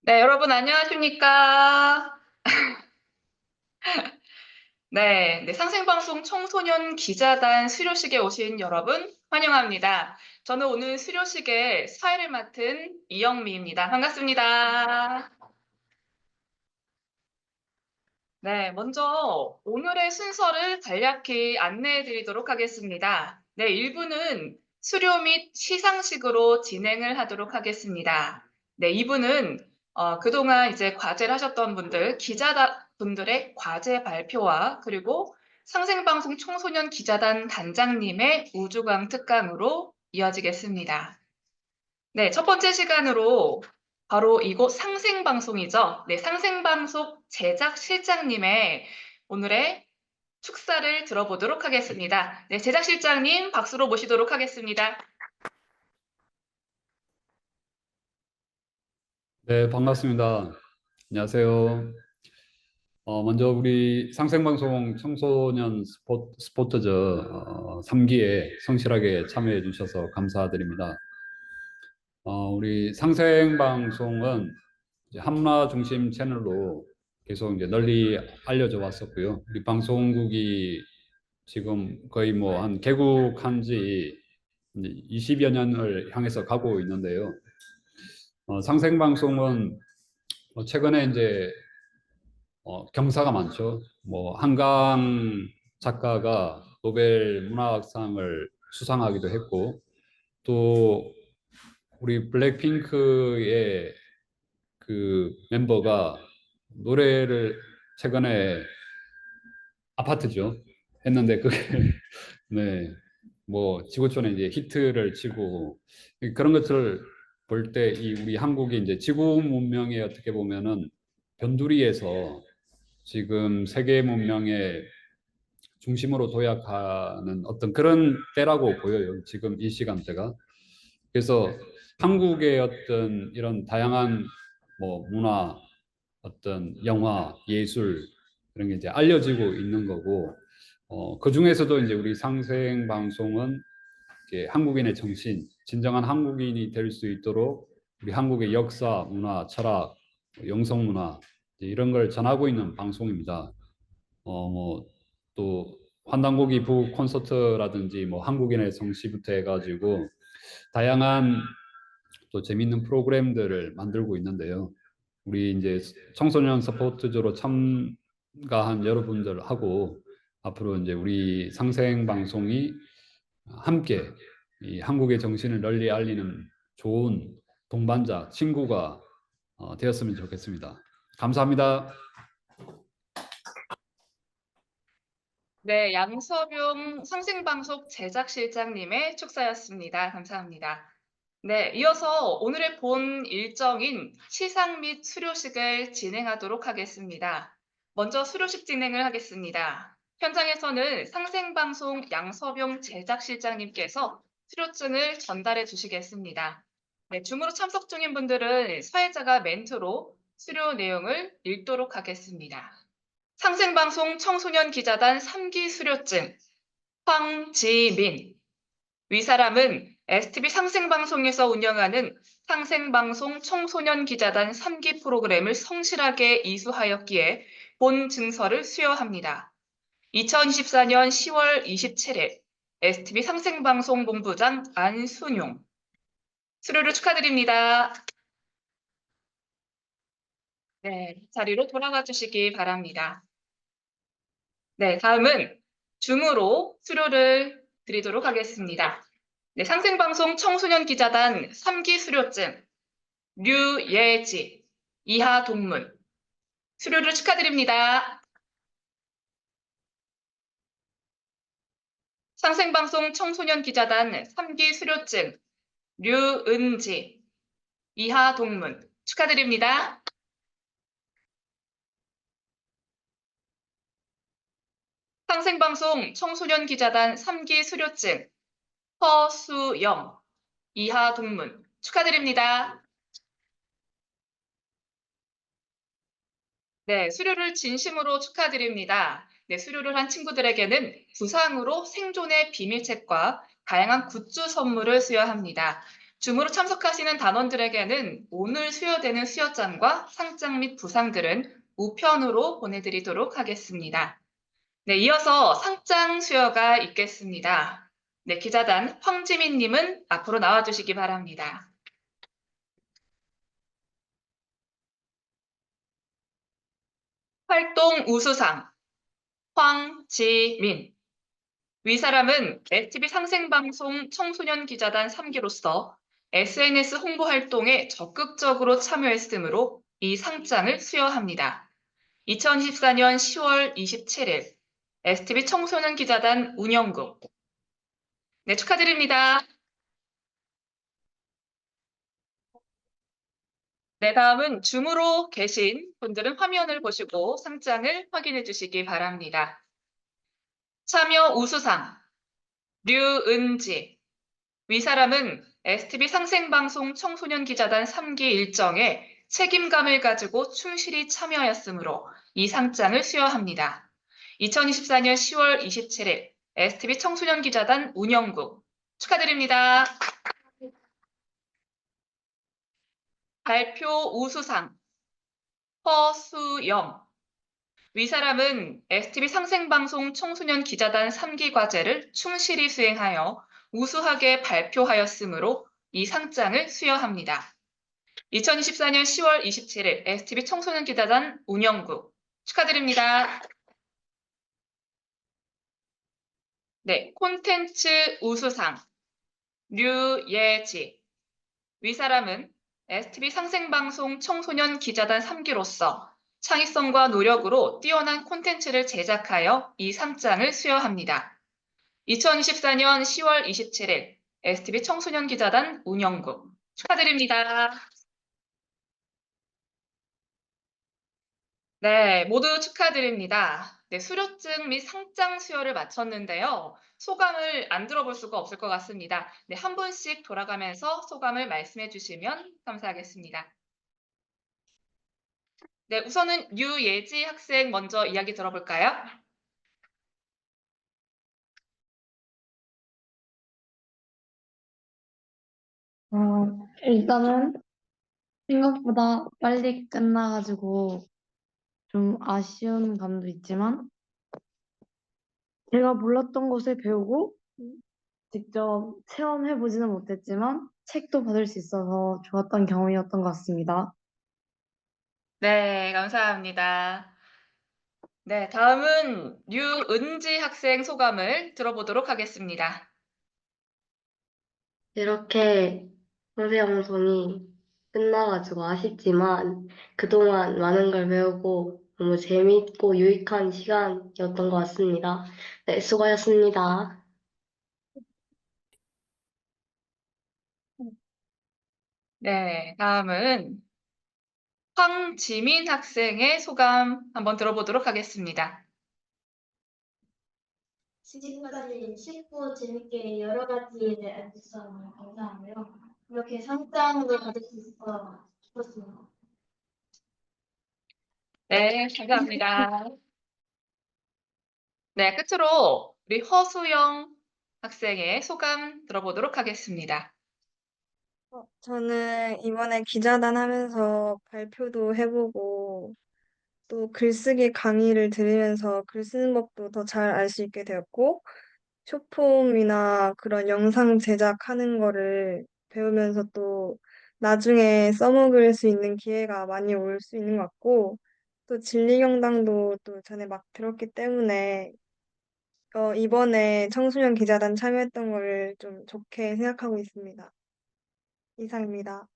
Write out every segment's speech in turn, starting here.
네, 여러분 안녕하십니까? 네, 상생방송 청소년 기자단 수료식에 오신 여러분 환영합니다. 저는 오늘 수료식의 사회를 맡은 이영미입니다. 반갑습니다. 네, 먼저 오늘의 순서를 간략히 안내해 드리도록 하겠습니다. 네, 1부는 수료 및 시상식으로 진행을 하도록 하겠습니다. 네, 2부는 그동안 이제 과제를 하셨던 분들, 기자분들의 과제 발표와 그리고 상생방송 청소년 기자단 단장님의 우주광 특강으로 이어지겠습니다. 네, 첫 번째 시간으로 바로 이곳 상생방송이죠. 네, 상생방송 제작실장님의 오늘의 축사를 들어보도록 하겠습니다. 네, 제작실장님 박수로 모시도록 하겠습니다. 네, 반갑습니다. 안녕하세요. 먼저 우리 상생방송 청소년 스포츠저 3기에 성실하게 참여해 주셔서 감사드립니다. 우리 상생방송은 이제 한문화 중심 채널로 계속 이제 널리 알려져 왔었고요. 우리 방송국이 지금 거의 뭐 한 개국한 지 20여 년을 향해서 가고 있는데요. 상생방송은 최근에 이제 경사가 많죠. 뭐 한강 작가가 노벨 문학상을 수상하기도 했고, 또 우리 블랙핑크의 그 멤버가 노래를 최근에 아파트죠 했는데 그게 네, 뭐 지구촌에 이제 히트를 치고 그런 것들을 볼 때 이 우리 한국이 이제 지구 문명에 어떻게 보면은 변두리에서 지금 세계 문명의 중심으로 도약하는 어떤 그런 때라고 보여요. 지금 이 시간대가. 그래서 한국의 어떤 이런 다양한 뭐 문화, 어떤 영화, 예술 그런 게 이제 알려지고 있는 거고, 그 중에서도 이제 우리 상생 방송은 이렇게 한국인의 정신, 진정한 한국인이 될 수 있도록 우리 한국의 역사, 문화, 철학, 영성 문화 이런 걸 전하고 있는 방송입니다. 뭐또 환단고기 부 콘서트라든지 뭐 한국인의 성시부터 해가지고 다양한 또 재밌는 프로그램들을 만들고 있는데요. 우리 이제 청소년 서포트조로 참가한 여러분들하고 앞으로 이제 우리 상생 방송이 함께 이 한국의 정신을 널리 알리는 좋은 동반자, 친구가 되었으면 좋겠습니다. 감사합니다. 네, 양서병 상생방송 제작실장님의 축사였습니다. 감사합니다. 네, 이어서 오늘의 본 일정인 시상 및 수료식을 진행하도록 하겠습니다. 먼저 수료식 진행을 하겠습니다. 현장에서는 상생방송 양서병 제작실장님께서 수료증을 전달해 주시겠습니다. 네, 줌으로 참석 중인 분들은 사회자가 멘트로 수료 내용을 읽도록 하겠습니다. 상생방송 청소년 기자단 3기 수료증 황지민 위사람은 STV 상생방송에서 운영하는 상생방송 청소년 기자단 3기 프로그램을 성실하게 이수하였기에 본 증서를 수여합니다. 2024년 10월 27일 STV 상생방송 본부장 안순용 수료를 축하드립니다. 네, 자리로 돌아가 주시기 바랍니다. 네, 다음은 줌으로 수료를 드리도록 하겠습니다. 네, 상생방송 청소년 기자단 3기 수료증 류예지 이하 동문 수료를 축하드립니다. 상생방송 청소년 기자단 3기 수료증 류은지 이하 동문 축하드립니다. 상생방송 청소년 기자단 3기 수료증 허수영 이하 동문 축하드립니다. 네, 수료를 진심으로 축하드립니다. 네, 수료를 한 친구들에게는 부상으로 생존의 비밀책과 다양한 굿즈 선물을 수여합니다. 줌으로 참석하시는 단원들에게는 오늘 수여되는 수여장과 상장 및 부상들은 우편으로 보내드리도록 하겠습니다. 네, 이어서 상장 수여가 있겠습니다. 네, 기자단 황지민님은 앞으로 나와주시기 바랍니다. 활동 우수상 황지민. 위 사람은 STV 상생방송 청소년 기자단 3기로서 SNS 홍보 활동에 적극적으로 참여했으므로 이 상장을 수여합니다. 2024년 10월 27일 STV 청소년 기자단 운영국. 네, 축하드립니다. 네, 다음은 줌으로 계신 분들은 화면을 보시고 상장을 확인해 주시기 바랍니다. 참여 우수상 류은지. 위 사람은 STV 상생방송 청소년 기자단 3기 일정에 책임감을 가지고 충실히 참여하였으므로 이 상장을 수여합니다. 2024년 10월 27일 STV 청소년 기자단 운영국 축하드립니다. 발표 우수상 허수영. 위 사람은 STV 상생방송 청소년 기자단 3기 과제를 충실히 수행하여 우수하게 발표하였으므로 이 상장을 수여합니다. 2024년 10월 27일 STV 청소년 기자단 운영국 축하드립니다. 네, 콘텐츠 우수상 류예지. 위 사람은 STV 상생방송 청소년 기자단 3기로서 창의성과 노력으로 뛰어난 콘텐츠를 제작하여 이 상장을 수여합니다. 2024년 10월 27일 STV 청소년 기자단 운영국 축하드립니다. 네, 모두 축하드립니다. 네, 수료증 및 상장 수여를 마쳤는데요. 소감을 안 들어볼 수가 없을 것 같습니다. 네, 한 분씩 돌아가면서 소감을 말씀해 주시면 감사하겠습니다. 네, 우선은 류예지 학생 먼저 이야기 들어볼까요? 일단은 생각보다 빨리 끝나가지고 좀 아쉬운 감도 있지만 제가 몰랐던 것을 배우고 직접 체험해보지는 못했지만 책도 받을 수 있어서 좋았던 경험이었던 것 같습니다. 네, 감사합니다. 네, 다음은 류은지 학생 소감을 들어보도록 하겠습니다. 이렇게 선생 방송이 끝나가지고 아쉽지만 그동안 많은 걸 배우고 너무 재밌고 유익한 시간이었던 것 같습니다. 네, 수고하셨습니다. 네, 다음은 황지민 학생의 소감 한번 들어보도록 하겠습니다. 지금까지 쉽고 재밌게 여러 가지를 알 수 있어서 너무 감사하고요. 이렇게 상장도 받을 수 있어서 기뻤습니다. 네, 감사합니다. 네, 끝으로 우리 허수영 학생의 소감 들어보도록 하겠습니다. 저는 이번에 기자단 하면서 발표도 해보고 또 글쓰기 강의를 들으면서 글 쓰는 법도 더 잘 알 수 있게 되었고 쇼폼이나 그런 영상 제작하는 거를 배우면서 또 나중에 써먹을 수 있는 기회가 많이 올 수 있는 것 같고 또 진리경당도 또 전에 막 들었기 때문에 이번에 청소년 기자단 참여했던 거를 좀 좋게 생각하고 있습니다. 이상입니다.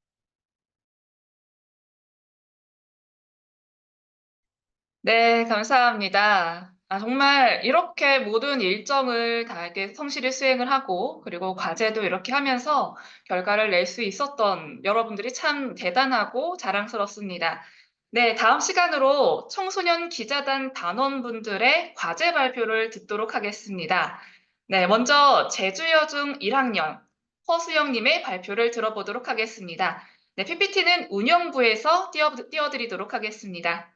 네, 감사합니다. 정말 이렇게 모든 일정을 다 이렇게 성실히 수행을 하고, 그리고 과제도 이렇게 하면서 결과를 낼 수 있었던 여러분들이 참 대단하고 자랑스럽습니다. 네, 다음 시간으로 청소년 기자단 단원분들의 과제 발표를 듣도록 하겠습니다. 네, 먼저 제주여중 1학년 허수영님의 발표를 들어보도록 하겠습니다. 네, PPT는 운영부에서 띄워드리도록 하겠습니다.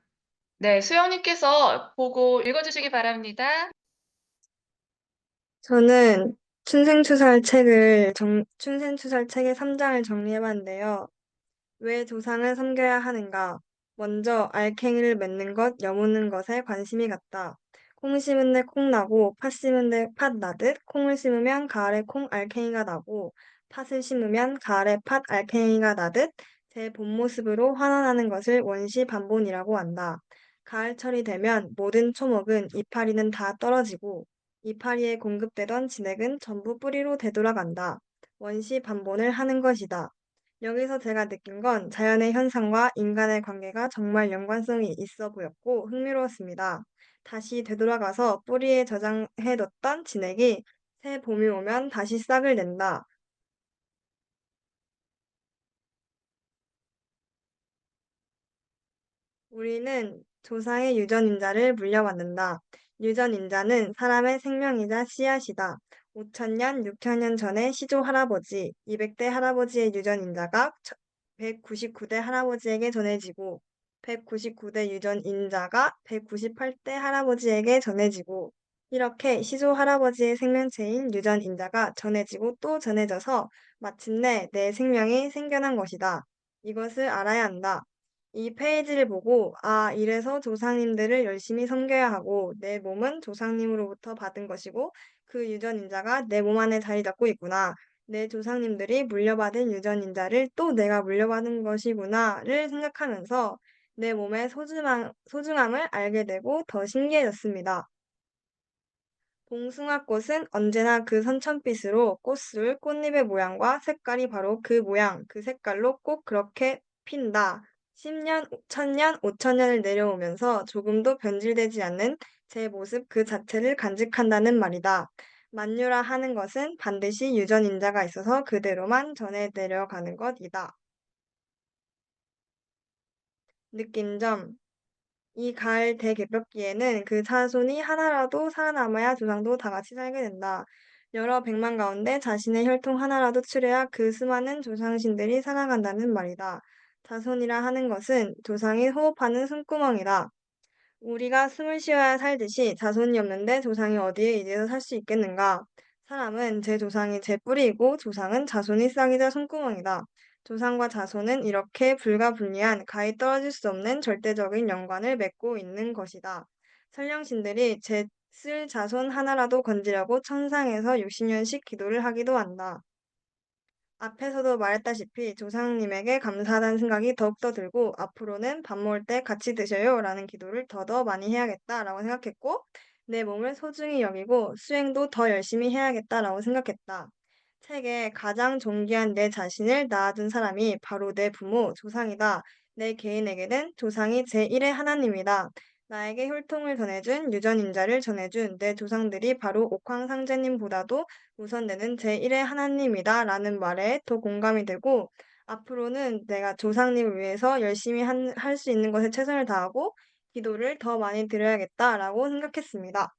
네, 수영님께서 보고 읽어주시기 바랍니다. 저는 춘생추살 책의 3장을 정리해봤는데요. 왜 조상을 섬겨야 하는가? 먼저 알갱이를 맺는 것, 여무는 것에 관심이 갔다. 콩 심은 데 콩 나고 팥 심은 데 팥 나듯 콩을 심으면 가을에 콩 알갱이가 나고 팥을 심으면 가을에 팥 알갱이가 나듯 제 본 모습으로 환원하는 것을 원시반본이라고 한다. 가을철이 되면 모든 초목은 이파리는 다 떨어지고 이파리에 공급되던 진액은 전부 뿌리로 되돌아간다. 원시반본을 하는 것이다. 여기서 제가 느낀 건 자연의 현상과 인간의 관계가 정말 연관성이 있어 보였고 흥미로웠습니다. 다시 되돌아가서 뿌리에 저장해뒀던 진액이 새 봄이 오면 다시 싹을 낸다. 우리는 조상의 유전인자를 물려받는다. 유전인자는 사람의 생명이자 씨앗이다. 5천년, 6천년 전에 시조 할아버지, 200대 할아버지의 유전인자가 199대 할아버지에게 전해지고, 199대 유전인자가 198대 할아버지에게 전해지고, 이렇게 시조 할아버지의 생명체인 유전인자가 전해지고 또 전해져서 마침내 내 생명이 생겨난 것이다. 이것을 알아야 한다. 이 페이지를 보고, 아, 이래서 조상님들을 열심히 섬겨야 하고, 내 몸은 조상님으로부터 받은 것이고, 그 유전인자가 내 몸 안에 자리 잡고 있구나. 내 조상님들이 물려받은 유전인자를 또 내가 물려받은 것이구나를 생각하면서 내 몸의 소중함을 알게 되고 더 신기해졌습니다. 봉숭아꽃은 언제나 그 선천빛으로 꽃술, 꽃잎의 모양과 색깔이 바로 그 모양, 그 색깔로 꼭 그렇게 핀다. 10년, 1000년, 5000년을 내려오면서 조금도 변질되지 않는 제 모습 그 자체를 간직한다는 말이다. 만유라 하는 것은 반드시 유전인자가 있어서 그대로만 전해 내려가는 것이다. 느낀 점. 이 가을 대개벽기에는 그 자손이 하나라도 살아남아야 조상도 다 같이 살게 된다. 여러 백만 가운데 자신의 혈통 하나라도 추려야 그 수많은 조상신들이 살아간다는 말이다. 자손이라 하는 것은 조상이 호흡하는 숨구멍이다. 우리가 숨을 쉬어야 살듯이 자손이 없는데 조상이 어디에 이제서 살 수 있겠는가? 사람은 제 조상이 제 뿌리이고 조상은 자손이 싹이자 손구멍이다. 조상과 자손은 이렇게 불가분리한 가히 떨어질 수 없는 절대적인 연관을 맺고 있는 것이다. 선령신들이 제 쓸 자손 하나라도 건지려고 천상에서 60년씩 기도를 하기도 한다. 앞에서도 말했다시피 조상님에게 감사하다는 생각이 더욱더 들고 앞으로는 밥 먹을 때 같이 드셔요 라는 기도를 더더 많이 해야겠다라고 생각했고 내 몸을 소중히 여기고 수행도 더 열심히 해야겠다라고 생각했다. 책에 가장 존귀한 내 자신을 낳아준 사람이 바로 내 부모, 조상이다. 내 개인에게는 조상이 제1의 하나님이다. 나에게 혈통을 전해준 유전인자를 전해준 내 조상들이 바로 옥황상제님보다도 우선되는 제1의 하나님이다 라는 말에 더 공감이 되고 앞으로는 내가 조상님을 위해서 열심히 할 수 있는 것에 최선을 다하고 기도를 더 많이 드려야겠다라고 생각했습니다.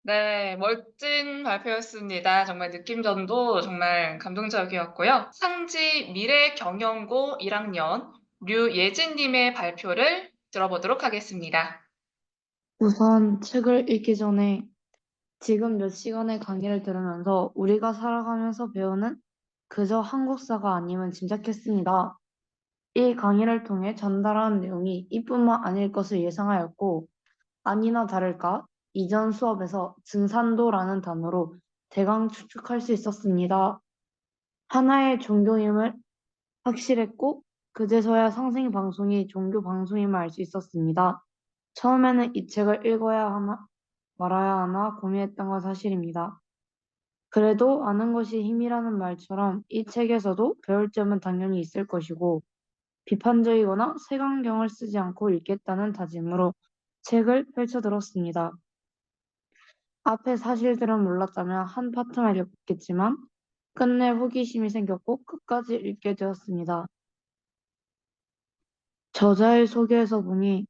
네, 멋진 발표였습니다. 정말 느낌전도 정말 감동적이었고요. 상지 미래경영고 1학년 류예진님의 발표를 들어보도록 하겠습니다. 우선 책을 읽기 전에 지금 몇 시간의 강의를 들으면서 우리가 살아가면서 배우는 그저 한국사가 아님은 짐작했습니다. 이 강의를 통해 전달하는 내용이 이뿐만 아닐 것을 예상하였고, 아니나 다를까 이전 수업에서 증산도라는 단어로 대강 추측할 수 있었습니다. 하나의 종교임을 확실했고, 그제서야 상생 방송이 종교 방송임을 알 수 있었습니다. 처음에는 이 책을 읽어야 하나 말아야 하나 고민했던 건 사실입니다. 그래도 아는 것이 힘이라는 말처럼 이 책에서도 배울 점은 당연히 있을 것이고, 비판적이거나 색안경을 쓰지 않고 읽겠다는 다짐으로 책을 펼쳐들었습니다. 앞에 사실들은 몰랐다면 한 파트만 읽었겠지만 끝내 호기심이 생겼고 끝까지 읽게 되었습니다. 저자의 소개에서 보니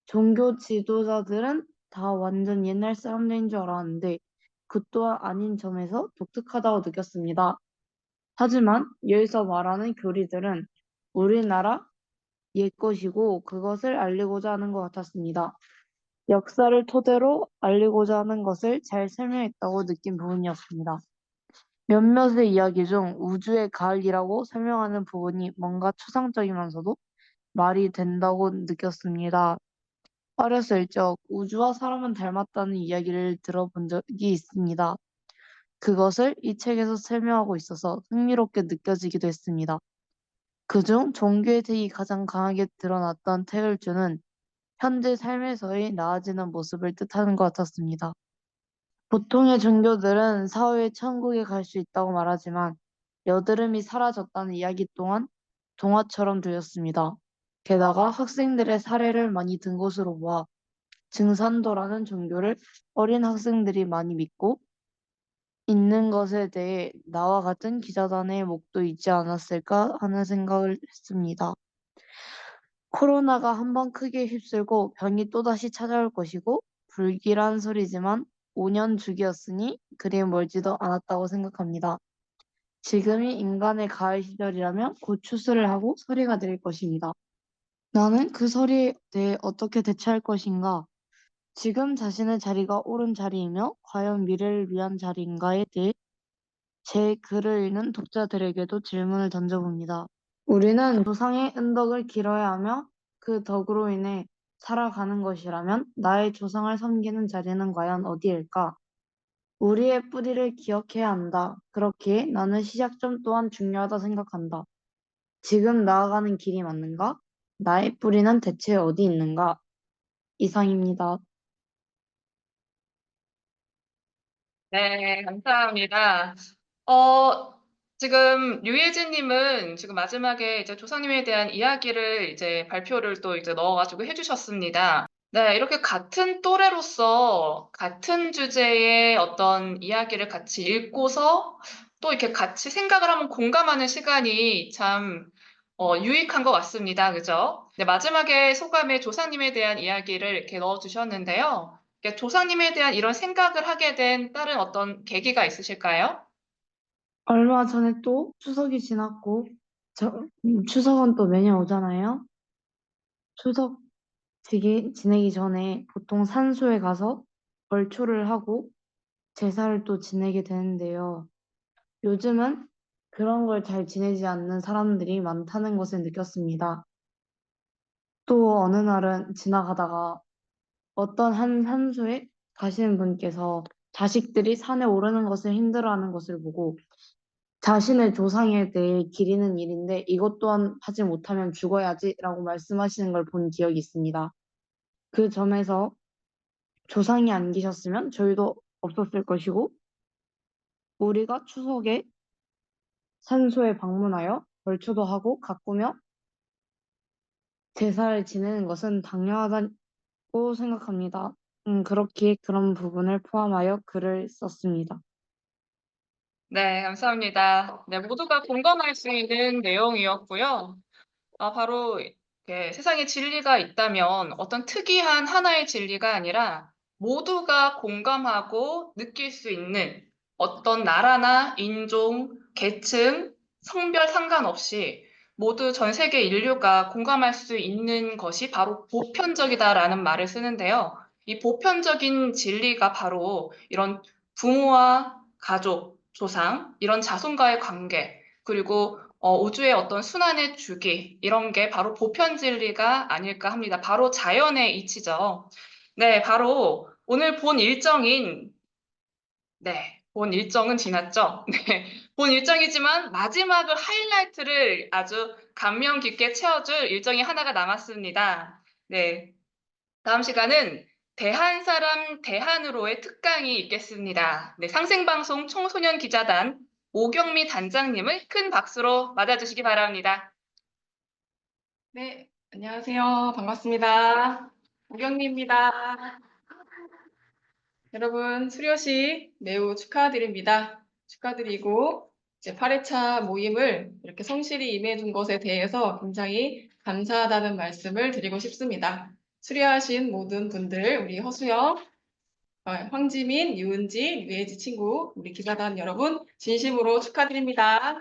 종교 지도자들은 다 완전 옛날 사람들인 줄 알았는데 그 또한 아닌 점에서 독특하다고 느꼈습니다. 하지만 여기서 말하는 교리들은 우리나라 옛것이고 그것을 알리고자 하는 것 같았습니다. 역사를 토대로 알리고자 하는 것을 잘 설명했다고 느낀 부분이었습니다. 몇몇의 이야기 중 우주의 가을이라고 설명하는 부분이 뭔가 추상적이면서도 말이 된다고 느꼈습니다. 어렸을 적 우주와 사람은 닮았다는 이야기를 들어본 적이 있습니다. 그것을 이 책에서 설명하고 있어서 흥미롭게 느껴지기도 했습니다. 그중 종교의 색이 가장 강하게 드러났던 태울주는 현재 삶에서의 나아지는 모습을 뜻하는 것 같았습니다. 보통의 종교들은 사후에 천국에 갈 수 있다고 말하지만 여드름이 사라졌다는 이야기 또한 동화처럼 들렸습니다. 게다가 학생들의 사례를 많이 든 것으로 보아 증산도라는 종교를 어린 학생들이 많이 믿고 있는 것에 대해 나와 같은 기자단의 목도 있지 않았을까 하는 생각을 했습니다. 코로나가 한번 크게 휩쓸고 병이 또다시 찾아올 것이고 불길한 소리지만 5년 주기였으니 그리 멀지도 않았다고 생각합니다. 지금이 인간의 가을 시절이라면 곧 추수를 하고 서리가 내릴 것입니다. 나는 그 서리에 대해 어떻게 대처할 것인가? 지금 자신의 자리가 옳은 자리이며 과연 미래를 위한 자리인가에 대해 제 글을 읽는 독자들에게도 질문을 던져봅니다. 우리는 조상의 은덕을 길어야 하며 그 덕으로 인해 살아가는 것이라면 나의 조상을 섬기는 자리는 과연 어디일까? 우리의 뿌리를 기억해야 한다. 그렇기에 나는 시작점 또한 중요하다 생각한다. 지금 나아가는 길이 맞는가? 나의 뿌리는 대체 어디 있는가? 이상입니다. 네, 감사합니다. 어, 지금 유예진님은 지금 마지막에 이제 조상님에 대한 이야기를 이제 발표를 또 이제 넣어가지고 해주셨습니다. 네, 이렇게 같은 또래로서 같은 주제의 어떤 이야기를 같이 읽고서 또 이렇게 같이 생각을 한번 공감하는 시간이 참 유익한 것 같습니다. 그죠? 네, 마지막에 소감에 조상님에 대한 이야기를 이렇게 넣어주셨는데요. 이렇게 조상님에 대한 이런 생각을 하게 된 다른 어떤 계기가 있으실까요? 얼마 전에 또 추석이 지났고, 추석은 또 매년 오잖아요. 추석 지내기 전에 보통 산소에 가서 벌초를 하고 제사를 또 지내게 되는데요. 요즘은 그런 걸 잘 지내지 않는 사람들이 많다는 것을 느꼈습니다. 또 어느 날은 지나가다가 어떤 한 산소에 가시는 분께서 자식들이 산에 오르는 것을 힘들어하는 것을 보고 자신의 조상에 대해 기리는 일인데 이것 또한 하지 못하면 죽어야지라고 말씀하시는 걸 본 기억이 있습니다. 그 점에서 조상이 안 계셨으면 저희도 없었을 것이고 우리가 추석에 산소에 방문하여 벌초도 하고 가꾸며 제사를 지내는 것은 당연하다고 생각합니다. 그렇게 그런 부분을 포함하여 글을 썼습니다. 네, 감사합니다. 네, 모두가 공감할 수 있는 내용이었고요. 바로 이렇게 세상에 진리가 있다면 어떤 특이한 하나의 진리가 아니라 모두가 공감하고 느낄 수 있는 어떤 나라나 인종, 계층, 성별 상관없이 모두 전 세계 인류가 공감할 수 있는 것이 바로 보편적이다라는 말을 쓰는데요. 이 보편적인 진리가 바로 이런 부모와 가족, 조상, 이런 자손과의 관계, 그리고 우주의 어떤 순환의 주기, 이런 게 바로 보편 진리가 아닐까 합니다. 바로 자연의 이치죠. 네, 바로 오늘 본 일정은 지났죠. 네, 본 일정이지만 마지막을 하이라이트를 아주 감명 깊게 채워줄 일정이 하나가 남았습니다. 네, 다음 시간은 대한 사람 대한으로의 특강이 있겠습니다. 네, 상생방송 청소년 기자단 오경미 단장님을 큰 박수로 맞아주시기 바랍니다. 네, 안녕하세요. 반갑습니다. 오경미입니다. 여러분, 수료식 매우 축하드립니다. 축하드리고, 이제 8회차 모임을 이렇게 성실히 임해준 것에 대해서 굉장히 감사하다는 말씀을 드리고 싶습니다. 수료하신 모든 분들, 우리 허수영, 황지민, 유은지, 유혜지 친구, 우리 기사단 여러분, 진심으로 축하드립니다.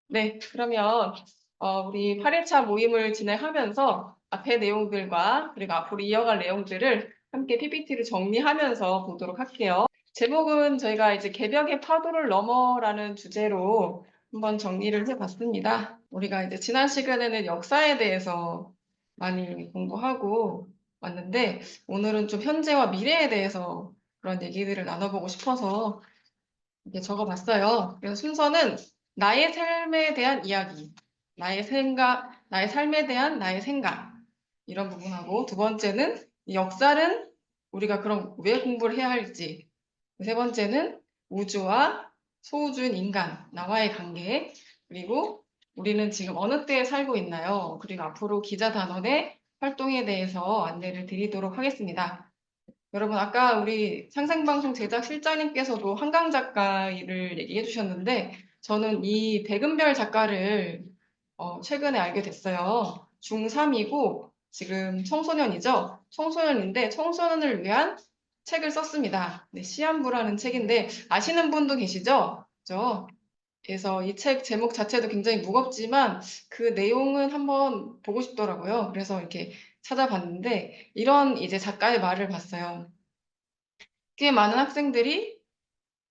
네, 그러면 우리 8회차 모임을 진행하면서 앞의 내용들과 그리고 앞으로 이어갈 내용들을 함께 PPT를 정리하면서 보도록 할게요. 제목은 저희가 이제 개벽의 파도를 넘어라는 주제로 한번 정리를 해봤습니다. 우리가 이제 지난 시간에는 역사에 대해서 많이 공부하고 왔는데 오늘은 좀 현재와 미래에 대해서 그런 얘기들을 나눠보고 싶어서 이렇게 적어봤어요. 그래서 순서는 나의 삶에 대한 이야기, 나의 삶에 대한 나의 생각, 이런 부분하고 두 번째는 이 역사는 우리가 그럼 왜 공부를 해야 할지, 세 번째는 우주와 소우주인 인간, 나와의 관계, 그리고 우리는 지금 어느 때에 살고 있나요? 그리고 앞으로 기자단원의 활동에 대해서 안내를 드리도록 하겠습니다. 여러분, 아까 우리 상생방송 제작 실장님께서도 한강 작가를 얘기해 주셨는데, 저는 이 백은별 작가를 최근에 알게 됐어요. 중3이고, 지금 청소년이죠? 청소년인데, 청소년을 위한 책을 썼습니다. 네, 시한부라는 책인데, 아시는 분도 계시죠? 그죠? 그래서 이 책 제목 자체도 굉장히 무겁지만, 그 내용은 한번 보고 싶더라고요. 그래서 이렇게 찾아봤는데, 이런 이제 작가의 말을 봤어요. 꽤 많은 학생들이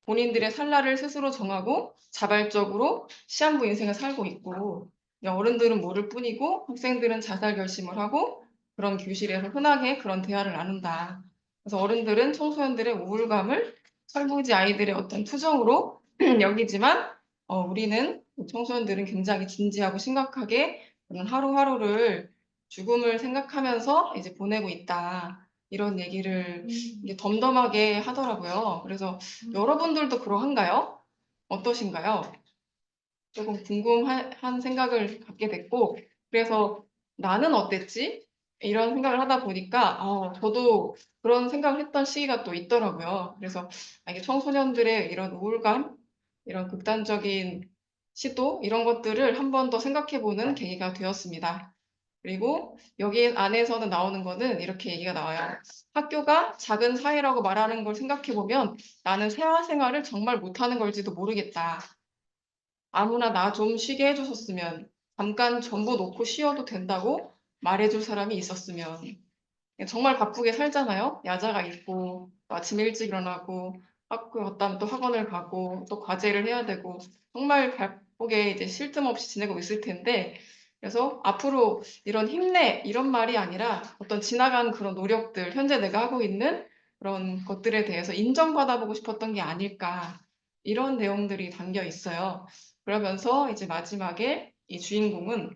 본인들의 살날을 스스로 정하고 자발적으로 시한부 인생을 살고 있고, 어른들은 모를 뿐이고 학생들은 자살 결심을 하고 그런 교실에서 흔하게 그런 대화를 나눈다. 그래서 어른들은 청소년들의 우울감을 설부지 아이들의 어떤 투정으로 여기지만 우리는 청소년들은 굉장히 진지하고 심각하게 그런 하루하루를 죽음을 생각하면서 이제 보내고 있다. 이런 얘기를 이게 덤덤하게 하더라고요. 그래서 여러분들도 그러한가요? 어떠신가요? 조금 궁금한 생각을 갖게 됐고, 그래서 나는 어땠지? 이런 생각을 하다 보니까, 저도 그런 생각을 했던 시기가 또 있더라고요. 그래서 이게 청소년들의 이런 우울감, 이런 극단적인 시도, 이런 것들을 한 번 더 생각해보는 계기가 되었습니다. 그리고 여기 안에서는 나오는 거는 이렇게 얘기가 나와요. 학교가 작은 사회라고 말하는 걸 생각해보면 나는 세화 생활을 정말 못하는 걸지도 모르겠다. 아무나 나 좀 쉬게 해줬었으면, 잠깐 전부 놓고 쉬어도 된다고 말해줄 사람이 있었으면. 정말 바쁘게 살잖아요. 야자가 있고, 또 아침에 일찍 일어나고, 학교 갔다 오면 또 학원을 가고, 또 과제를 해야 되고, 정말 바쁘게 이제 쉴 틈 없이 지내고 있을 텐데, 그래서 앞으로 이런 힘내, 이런 말이 아니라 어떤 지나간 그런 노력들, 현재 내가 하고 있는 그런 것들에 대해서 인정받아보고 싶었던 게 아닐까, 이런 내용들이 담겨 있어요. 그러면서 이제 마지막에 이 주인공은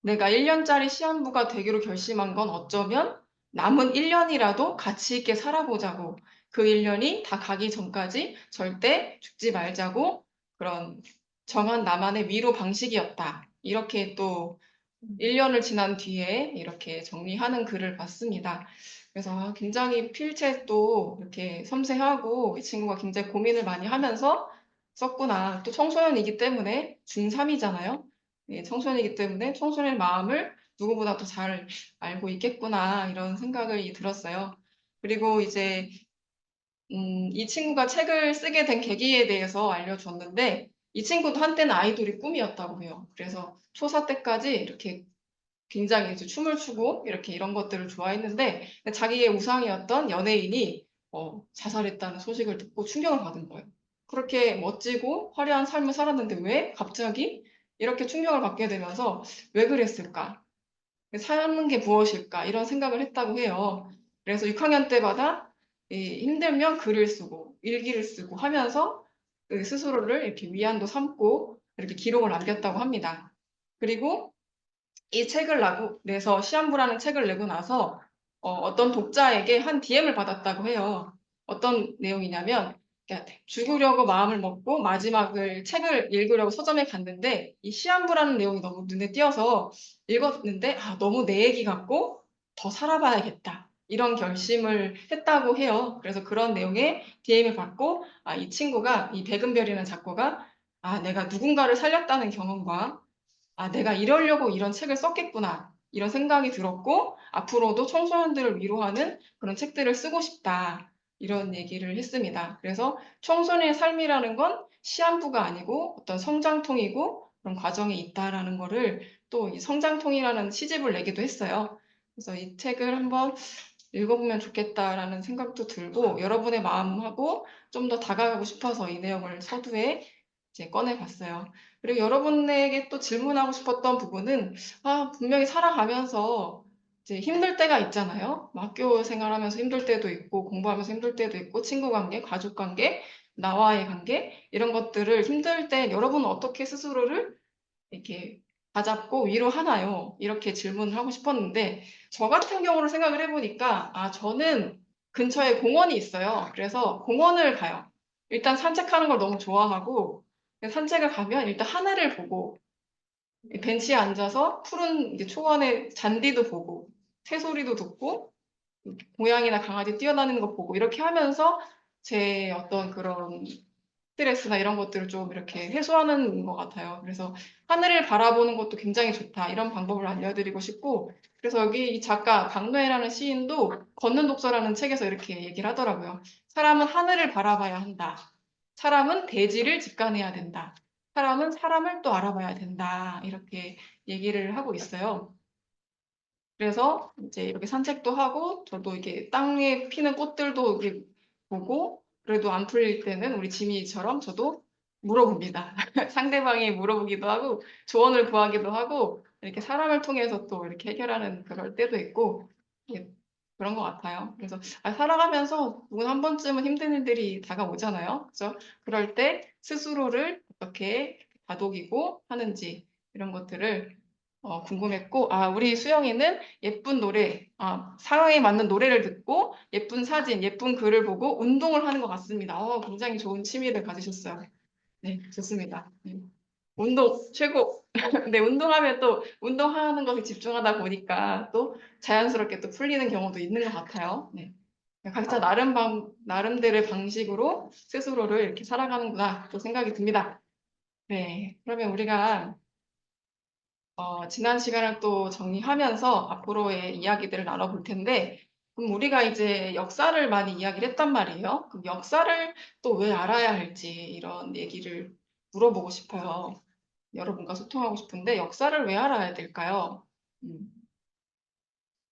내가 1년짜리 시한부가 되기로 결심한 건 어쩌면 남은 1년이라도 가치 있게 살아보자고, 그 1년이 다 가기 전까지 절대 죽지 말자고, 그런 정한 나만의 위로 방식이었다. 이렇게 또 1년을 지난 뒤에 이렇게 정리하는 글을 봤습니다. 그래서 굉장히 필체도 이렇게 섬세하고 이 친구가 굉장히 고민을 많이 하면서 썼구나. 또 청소년이기 때문에 중3이잖아요. 청소년이기 때문에 청소년의 마음을 누구보다 더 잘 알고 있겠구나. 이런 생각이 들었어요. 그리고 이제 이 친구가 책을 쓰게 된 계기에 대해서 알려줬는데 이 친구도 한때는 아이돌이 꿈이었다고 해요. 그래서 초사 때까지 이렇게 굉장히 이제 춤을 추고 이렇게 이런 것들을 좋아했는데 자기의 우상이었던 연예인이 자살했다는 소식을 듣고 충격을 받은 거예요. 그렇게 멋지고 화려한 삶을 살았는데 왜 갑자기 이렇게 충격을 받게 되면서 왜 그랬을까? 사는 게 무엇일까? 이런 생각을 했다고 해요. 그래서 6학년 때마다 힘들면 글을 쓰고 일기를 쓰고 하면서 그 스스로를 이렇게 위안도 삼고 이렇게 기록을 남겼다고 합니다. 그리고 이 책을 내서 시한부라는 책을 내고 나서 어떤 독자에게 한 DM을 받았다고 해요. 어떤 내용이냐면 그러니까 죽으려고 마음을 먹고 마지막을 책을 읽으려고 서점에 갔는데 이 시한부라는 내용이 너무 눈에 띄어서 읽었는데 너무 내 얘기 같고 더 살아봐야겠다. 이런 결심을 했다고 해요. 그래서 그런 내용의 DM을 받고 이 친구가 이 백은별이라는 작가가 내가 누군가를 살렸다는 경험과 내가 이러려고 이런 책을 썼겠구나. 이런 생각이 들었고, 앞으로도 청소년들을 위로하는 그런 책들을 쓰고 싶다. 이런 얘기를 했습니다. 그래서 청소년의 삶이라는 건 시한부가 아니고 어떤 성장통이고 그런 과정에 있다라는 거를 또 이 성장통이라는 시집을 내기도 했어요. 그래서 이 책을 한번 읽어보면 좋겠다라는 생각도 들고 여러분의 마음하고 좀 더 다가가고 싶어서 이 내용을 서두에 이제 꺼내봤어요. 그리고 여러분에게 또 질문하고 싶었던 부분은 분명히 살아가면서 이제 힘들 때가 있잖아요. 뭐 학교 생활하면서 힘들 때도 있고 공부하면서 힘들 때도 있고 친구 관계, 가족 관계, 나와의 관계 이런 것들을 힘들 때 여러분은 어떻게 스스로를 이렇게 다잡고 위로하나요? 이렇게 질문을 하고 싶었는데 저 같은 경우를 생각을 해보니까 저는 근처에 공원이 있어요. 그래서 공원을 가요. 일단 산책하는 걸 너무 좋아하고 산책을 가면 일단 하늘을 보고 벤치에 앉아서 푸른 이제 초원의 잔디도 보고 새소리도 듣고 고양이나 강아지 뛰어다니는 거 보고 이렇게 하면서 제 어떤 그런 스트레스나 이런 것들을 좀 이렇게 해소하는 것 같아요. 그래서 하늘을 바라보는 것도 굉장히 좋다. 이런 방법을 알려드리고 싶고, 그래서 여기 이 작가 박노해라는 시인도 걷는 독서라는 책에서 이렇게 얘기를 하더라고요. 사람은 하늘을 바라봐야 한다. 사람은 대지를 직관해야 된다. 사람은 사람을 또 알아봐야 된다. 이렇게 얘기를 하고 있어요. 그래서 이제 이렇게 산책도 하고 저도 이게 땅에 피는 꽃들도 이렇게 보고 그래도 안 풀릴 때는 우리 지민이처럼 저도 물어봅니다. 상대방이 물어보기도 하고 조언을 구하기도 하고 이렇게 사람을 통해서 또 이렇게 해결하는 그럴 때도 있고 예, 그런 것 같아요. 그래서 살아가면서 누군 한 번쯤은 힘든 일들이 다가오잖아요. 그죠? 그럴 때 스스로를 어떻게 다독이고 하는지 이런 것들을 궁금했고, 우리 수영이는 예쁜 노래, 상황에 맞는 노래를 듣고 예쁜 사진, 예쁜 글을 보고 운동을 하는 것 같습니다. 굉장히 좋은 취미를 가지셨어요. 네, 좋습니다. 운동 최고. 네, 운동하면 또 운동하는 것에 집중하다 보니까 또 자연스럽게 또 풀리는 경우도 있는 것 같아요. 네. 각자 나름대로의 방식으로 스스로를 이렇게 살아가는구나 또 생각이 듭니다. 네, 그러면 우리가 지난 시간을 또 정리하면서 앞으로의 이야기들을 나눠볼 텐데, 그럼 우리가 이제 역사를 많이 이야기를 했단 말이에요. 그럼 역사를 또 왜 알아야 할지 이런 얘기를 물어보고 싶어요. 여러분과 소통하고 싶은데, 역사를 왜 알아야 될까요? 음,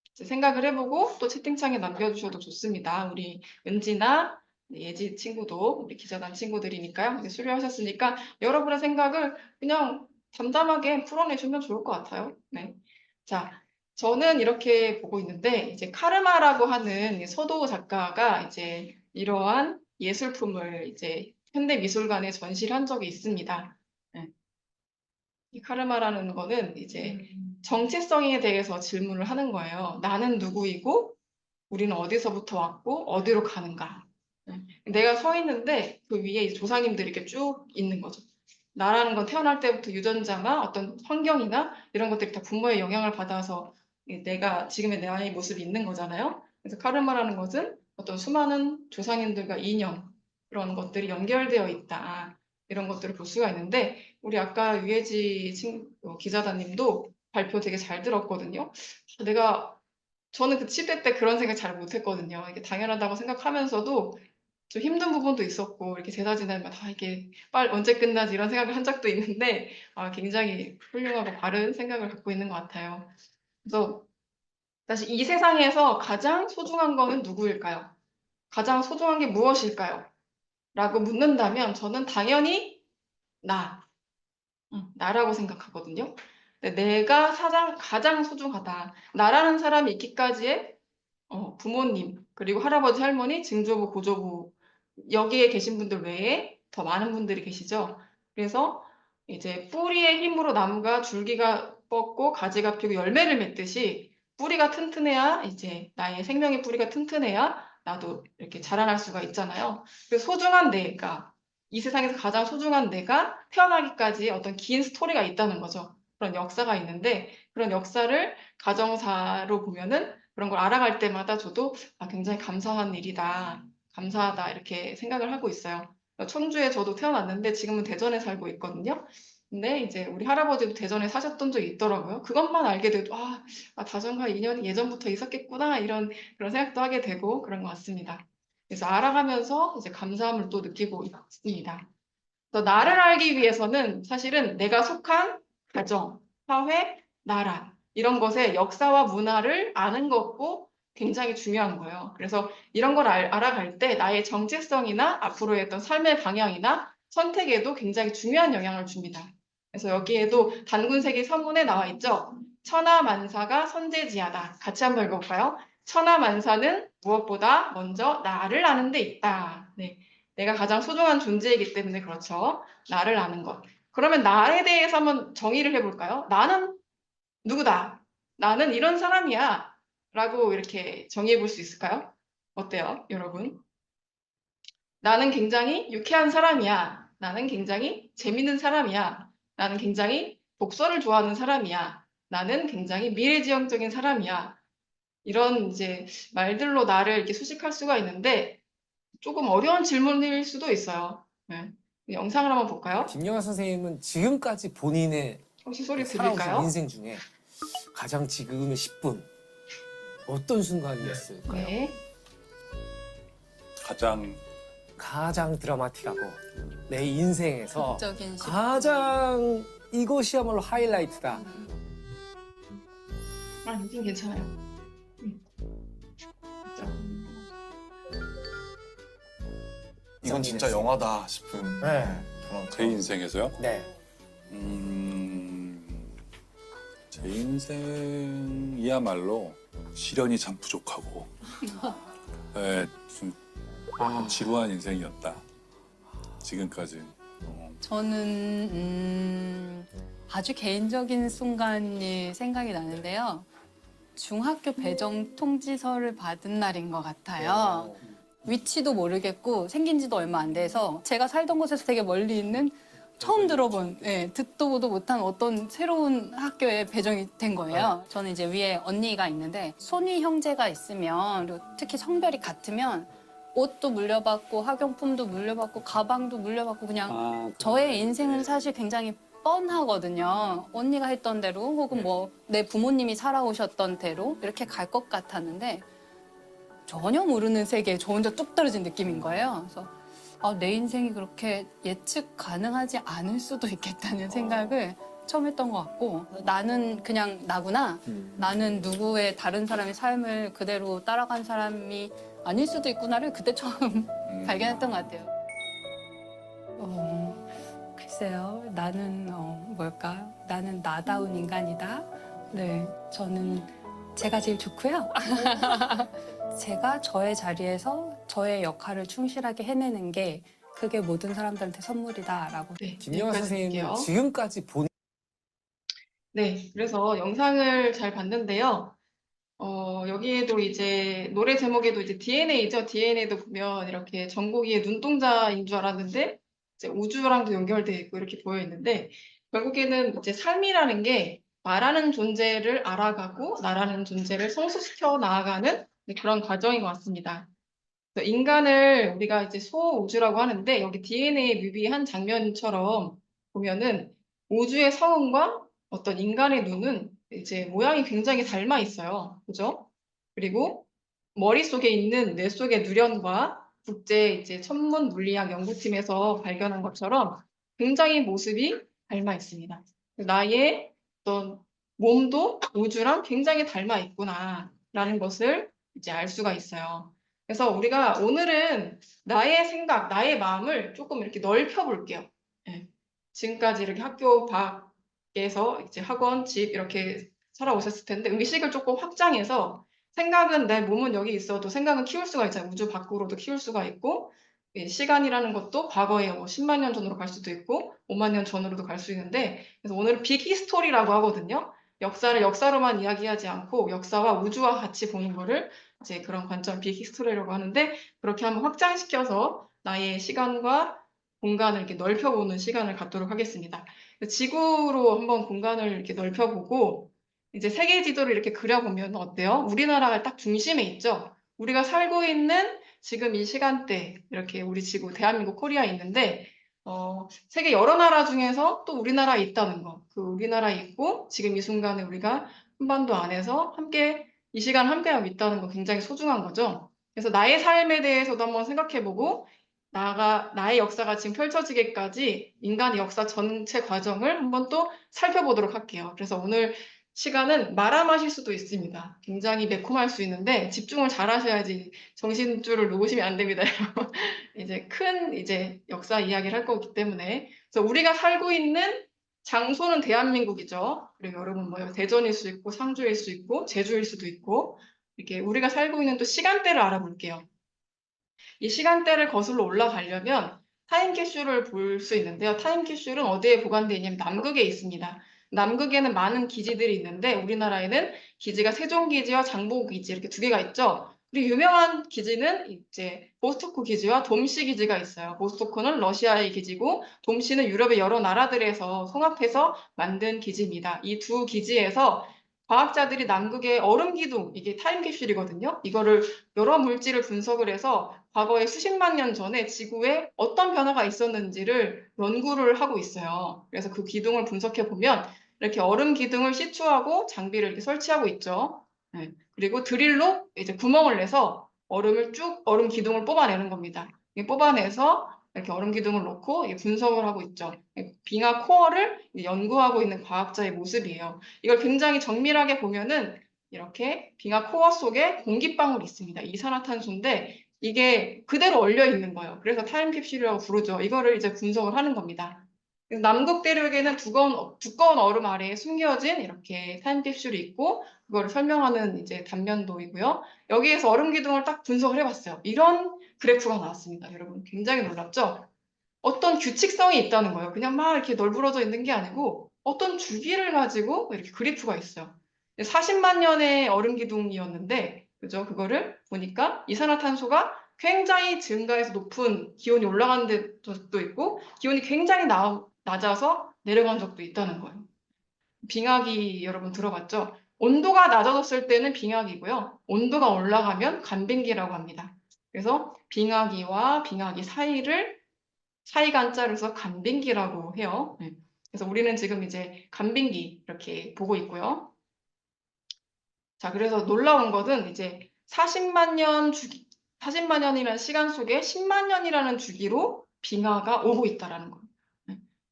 이제 생각을 해보고 또 채팅창에 남겨주셔도 좋습니다. 우리 은지나 예지 친구도 우리 기자단 친구들이니까요. 이제 수료하셨으니까 여러분의 생각을 그냥 담담하게 풀어내주면 좋을 것 같아요. 네. 자, 저는 이렇게 보고 있는데 이제 카르마라고 하는 서도 작가가 이제 이러한 예술품을 이제 현대미술관에 전시를 한 적이 있습니다. 네. 이 카르마라는 거는 이제 정체성에 대해서 질문을 하는 거예요. 나는 누구이고 우리는 어디서부터 왔고 어디로 가는가. 내가 서 있는데 그 위에 이제 조상님들이 이렇게 쭉 있는 거죠. 나라는 건 태어날 때부터 유전자나 어떤 환경이나 이런 것들이 다 부모의 영향을 받아서 내가 지금의 나의 모습이 있는 거잖아요. 그래서 카르마라는 것은 어떤 수많은 조상님들과 인연 그런 것들이 연결되어 있다. 이런 것들을 볼 수가 있는데 우리 아까 유해지 기자단님도 발표 되게 잘 들었거든요. 저는 그 10대 때 그런 생각 잘 못했거든요. 이게 당연하다고 생각하면서도 좀 힘든 부분도 있었고 이렇게 제사 지내면 이게 빨리 언제 끝나지 이런 생각을 한 적도 있는데 굉장히 훌륭하고 바른 생각을 갖고 있는 것 같아요. 그래서 다시 이 세상에서 가장 소중한 거는 누구일까요? 가장 소중한 게 무엇일까요? 라고 묻는다면 저는 당연히 나라고 생각하거든요. 근데 내가 가장 소중하다. 나라는 사람이 있기까지의 부모님, 그리고 할아버지, 할머니, 증조부, 고조부, 여기에 계신 분들 외에 더 많은 분들이 계시죠. 그래서 이제 뿌리의 힘으로 나무가 줄기가 뻗고 가지가 피고 열매를 맺듯이 뿌리가 튼튼해야 이제 나의 생명의 뿌리가 튼튼해야 나도 이렇게 자라날 수가 있잖아요. 그래서 소중한 내가, 이 세상에서 가장 소중한 내가 태어나기까지 어떤 긴 스토리가 있다는 거죠. 그런 역사가 있는데 그런 역사를 가정사로 보면은 그런 걸 알아갈 때마다 저도 굉장히 감사한 일이다. 감사하다. 이렇게 생각을 하고 있어요. 청주에 저도 태어났는데 지금은 대전에 살고 있거든요. 근데 이제 우리 할아버지도 대전에 사셨던 적이 있더라고요. 그것만 알게 돼도 다전과 인연이 예전부터 있었겠구나 이런 그런 생각도 하게 되고 그런 것 같습니다. 그래서 알아가면서 이제 감사함을 또 느끼고 있습니다. 그래서 나를 알기 위해서는 사실은 내가 속한 가정, 사회, 나라 이런 것의 역사와 문화를 아는 것도 굉장히 중요한 거예요. 그래서 이런 걸 알아갈 때 나의 정체성이나 앞으로의 어떤 삶의 방향이나 선택에도 굉장히 중요한 영향을 줍니다. 그래서 여기에도 단군세기 서문에 나와 있죠. 천하만사가 선재지하다. 같이 한번 읽어볼까요? 천하만사는 무엇보다 먼저 나를 아는 데 있다. 네. 내가 가장 소중한 존재이기 때문에 그렇죠. 나를 아는 것. 그러면 나에 대해서 한번 정의를 해볼까요? 나는 누구다? 나는 이런 사람이야. 라고 이렇게 정의해 볼 수 있을까요? 어때요, 여러분? 나는 굉장히 유쾌한 사람이야. 나는 굉장히 재밌는 사람이야. 나는 굉장히 독서를 좋아하는 사람이야. 나는 굉장히 미래지향적인 사람이야. 이런 이제 말들로 나를 이렇게 수식할 수가 있는데 조금 어려운 질문일 수도 있어요. 네. 영상을 한번 볼까요? 김영하 선생님은 지금까지 본인의 혹시 소리 살아오신 들릴까요? 인생 중에 가장 지금의 10분 어떤 순간이었을까요? 네. 가장 드라마틱하고 내 인생에서 적인 가장 이것이야말로 하이라이트다. 아, 이제 괜찮아요. 이건 진짜 영화다 싶은 네. 그런 제 인생에서요? 네. 제 인생이야말로 시련이 참 부족하고 네, 좀 지루한 인생이었다. 지금까지. 저는 아주 개인적인 순간이 생각이 나는데요. 중학교 배정 통지서를 받은 날인 것 같아요. 위치도 모르겠고 생긴 지도 얼마 안 돼서 제가 살던 곳에서 되게 멀리 있는 처음 들어본, 듣도 보도 못한 어떤 새로운 학교에 배정이 된 거예요. 저는 이제 위에 언니가 있는데 손위 형제가 있으면 그리고 특히 성별이 같으면 옷도 물려받고 학용품도 물려받고 가방도 물려받고 그냥 저의 인생은 사실 굉장히 뻔하거든요. 언니가 했던 대로 혹은 뭐 내 부모님이 살아오셨던 대로 이렇게 갈 것 같았는데 전혀 모르는 세계에 저 혼자 뚝 떨어진 느낌인 거예요. 그래서 내 인생이 그렇게 예측 가능하지 않을 수도 있겠다는 생각을 처음 했던 것 같고 나는 그냥 나구나. 나는 누구의 다른 사람의 삶을 그대로 따라간 사람이 아닐 수도 있구나를 그때 처음 발견했던 것 같아요. 글쎄요. 나는 뭘까? 나는 나다운 인간이다. 네, 저는 제가 제일 좋고요. 제가 저의 자리에서 저의 역할을 충실하게 해내는 게 그게 모든 사람들한테 선물이다라고. 네, 김영하 여기까지 선생님은 드릴게요. 지금까지 본 네, 그래서 영상을 잘 봤는데요. 여기에도 이제 노래 제목에도 이제 DNA죠. DNA도 보면 이렇게 정국이의 눈동자인 줄 알았는데 이제 우주랑도 연결돼 있고 이렇게 보여 있는데 결국에는 이제 삶이라는 게 나라는 존재를 알아가고 나라는 존재를 성숙시켜 나아가는 그런 과정인 것 같습니다. 그래서 인간을 우리가 이제 소우주라고 하는데 여기 DNA 뮤비의 한 장면처럼 보면은 우주의 성운과 어떤 인간의 눈은 이제 모양이 굉장히 닮아 있어요. 그죠? 그리고 머릿속에 있는 뇌 속의 누련과 국제 이제 천문 물리학 연구팀에서 발견한 것처럼 굉장히 모습이 닮아 있습니다. 나의 어떤 몸도 우주랑 굉장히 닮아 있구나라는 것을 이제 알 수가 있어요. 그래서 우리가 오늘은 나의 생각, 나의 마음을 조금 이렇게 넓혀 볼게요. 예. 지금까지 이렇게 학교 밖에서 이제 학원, 집 이렇게 살아오셨을 텐데 의식을 조금 확장해서 생각은 내 몸은 여기 있어도 생각은 키울 수가 있잖아요. 우주 밖으로도 키울 수가 있고 시간이라는 것도 과거에 뭐 10만 년 전으로 갈 수도 있고 5만 년 전으로도 갈 수 있는데 그래서 오늘은 빅 히스토리라고 하거든요. 역사를 역사로만 이야기하지 않고 역사와 우주와 같이 보는 거를 이제 그런 관점 빅 히스토리라고 하는데 그렇게 한번 확장시켜서 나의 시간과 공간을 이렇게 넓혀보는 시간을 갖도록 하겠습니다. 지구로 한번 공간을 이렇게 넓혀보고 이제 세계 지도를 이렇게 그려보면 어때요? 우리나라가 딱 중심에 있죠. 우리가 살고 있는 지금 이 시간대 이렇게 우리 지구 대한민국 코리아에 있는데 세계 여러 나라 중에서 또 우리나라에 있다는 거. 그 우리나라에 있고 지금 이 순간에 우리가 한반도 안에서 함께 이 시간 함께하고 있다는 거 굉장히 소중한 거죠. 그래서 나의 삶에 대해서도 한번 생각해보고 나의 역사가 지금 펼쳐지기까지 인간의 역사 전체 과정을 한번 또 살펴보도록 할게요. 그래서 오늘 시간은 말아마실 수도 있습니다. 굉장히 매콤할 수 있는데 집중을 잘 하셔야지 정신줄을 놓으시면 안 됩니다. 이제 이제 역사 이야기를 할 거기 때문에. 그래서 우리가 살고 있는 장소는 대한민국이죠. 그리고 여러분 뭐 대전일 수 있고 상주일 수 있고 제주일 수도 있고 이렇게 우리가 살고 있는 또 시간대를 알아볼게요. 이 시간대를 거슬러 올라가려면 타임캡슐을 볼 수 있는데요. 타임캡슐은 어디에 보관되어 있냐면 남극에 있습니다. 남극에는 많은 기지들이 있는데 우리나라에는 기지가 세종기지와 장보고기지 이렇게 두 개가 있죠. 그리고 유명한 기지는 이제 보스토크 기지와 돔시 기지가 있어요. 보스토크는 러시아의 기지고 돔시는 유럽의 여러 나라들에서 통합해서 만든 기지입니다. 이 두 기지에서 과학자들이 남극의 얼음 기둥, 이게 타임캡슐이거든요. 이거를 여러 물질을 분석을 해서 과거에 수십만 년 전에 지구에 어떤 변화가 있었는지를 연구를 하고 있어요. 그래서 그 기둥을 분석해 보면 이렇게 얼음 기둥을 시추하고 장비를 이렇게 설치하고 있죠. 네. 그리고 드릴로 이제 구멍을 내서 얼음 기둥을 뽑아내는 겁니다. 이게 뽑아내서 이렇게 얼음 기둥을 놓고 분석을 하고 있죠. 빙하 코어를 연구하고 있는 과학자의 모습이에요. 이걸 굉장히 정밀하게 보면은 이렇게 빙하 코어 속에 공기방울이 있습니다. 이산화탄소인데 이게 그대로 얼려 있는 거예요. 그래서 타임캡슐이라고 부르죠. 이거를 이제 분석을 하는 겁니다. 남극 대륙에는 두꺼운 얼음 아래에 숨겨진 이렇게 타임캡슐이 있고 그거를 설명하는 이제 단면도이고요. 여기에서 얼음 기둥을 딱 분석을 해봤어요. 이런 그래프가 나왔습니다. 여러분 굉장히 놀랍죠? 어떤 규칙성이 있다는 거예요. 그냥 막 이렇게 널브러져 있는 게 아니고 어떤 주기를 가지고 이렇게 그래프가 있어요. 40만 년의 얼음 기둥이었는데, 그죠? 그거를 보니까 이산화탄소가 굉장히 증가해서 높은 기온이 올라가는 적도 있고, 기온이 굉장히 낮아서 내려간 적도 있다는 거예요. 빙하기 여러분 들어봤죠? 온도가 낮아졌을 때는 빙하기고요. 온도가 올라가면 간빙기라고 합니다. 그래서 빙하기와 빙하기 사이가 한자를 써 간빙기라고 해요. 네. 그래서 우리는 지금 이제 간빙기 이렇게 보고 있고요. 자, 그래서 놀라운 것은 이제 40만 년이라는 시간 속에 10만 년이라는 주기로 빙하가 오고 있다라는 거예요.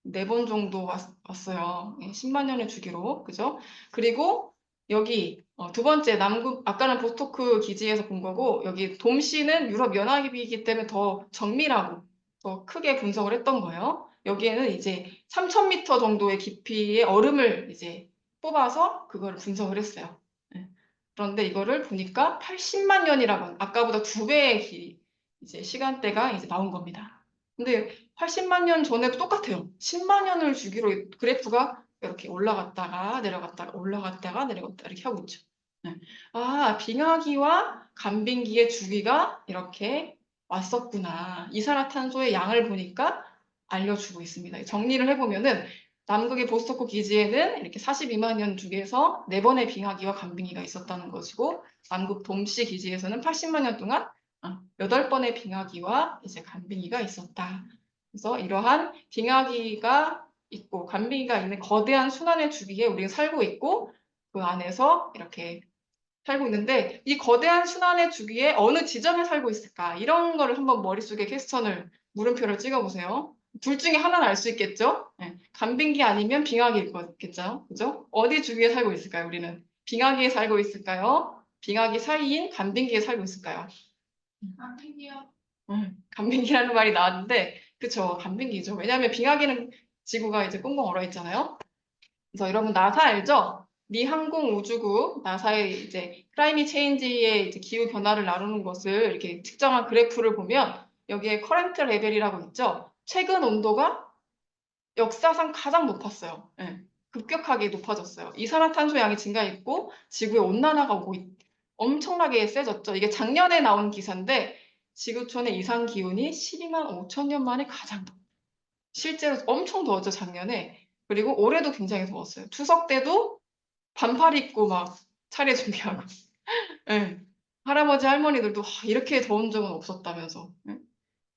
네 번 정도 왔어요. 10만 년의 주기로. 그죠? 그리고 여기 두 번째 남극, 아까는 보스토크 기지에서 본 거고, 여기 돔시는 유럽 연합이기 때문에 더 정밀하고 더 크게 분석을 했던 거예요. 여기에는 이제 3,000m 정도의 깊이의 얼음을 이제 뽑아서 그걸 분석을 했어요. 그런데 이거를 보니까 80만 년이라고, 아까보다 2배의 이제 시간대가 이제 나온 겁니다. 근데 80만 년 전에도 똑같아요. 10만 년을 주기로 그래프가 이렇게 올라갔다가 내려갔다가 올라갔다가 내려갔다 이렇게 하고 있죠. 네. 아, 빙하기와 간빙기의 주기가 이렇게 왔었구나. 이산화탄소의 양을 보니까 알려주고 있습니다. 정리를 해보면은 남극의 보스토크 기지에는 이렇게 42만 년 주기에서 4번의 빙하기와 간빙기가 있었다는 것이고, 남극 돔시 기지에서는 80만 년 동안 8번의 빙하기와 이제 간빙기가 있었다. 그래서 이러한 빙하기가 있고 간빙기가 있는 거대한 순환의 주기에 우리가 살고 있고, 그 안에서 이렇게 살고 있는데, 이 거대한 순환의 주기에 어느 지점에 살고 있을까? 이런 거를 한번 머릿속에 물음표를 찍어보세요. 둘 중에 하나는 알 수 있겠죠? 네. 간빙기 아니면 빙하기일 거겠죠? 그죠? 어디 주기에 살고 있을까요? 우리는 빙하기에 살고 있을까요? 빙하기 사이인 간빙기에 살고 있을까요? 간빙기요. 간빙기라는 말이 나왔는데, 그쵸? 간빙기죠. 왜냐하면 빙하기는 지구가 이제 꽁꽁 얼어 있잖아요. 그래서 여러분 나사 알죠? 미 항공우주국 나사의 이제 클라이밋 체인지의 이제 기후 변화를 나누는 것을 이렇게 측정한 그래프를 보면 여기에 커런트 레벨이라고 있죠. 최근 온도가 역사상 가장 높았어요. 네, 급격하게 높아졌어요. 이산화탄소 양이 증가했고 지구의 온난화가 엄청나게 세졌죠. 이게 작년에 나온 기사인데 지구촌의 이상 기온이 12만 5천 년 만에 가장 실제로 엄청 더웠죠, 작년에. 그리고 올해도 굉장히 더웠어요. 추석 때도 반팔 입고 막 차례 준비하고. 네. 할아버지 할머니들도 이렇게 더운 적은 없었다면서. 네?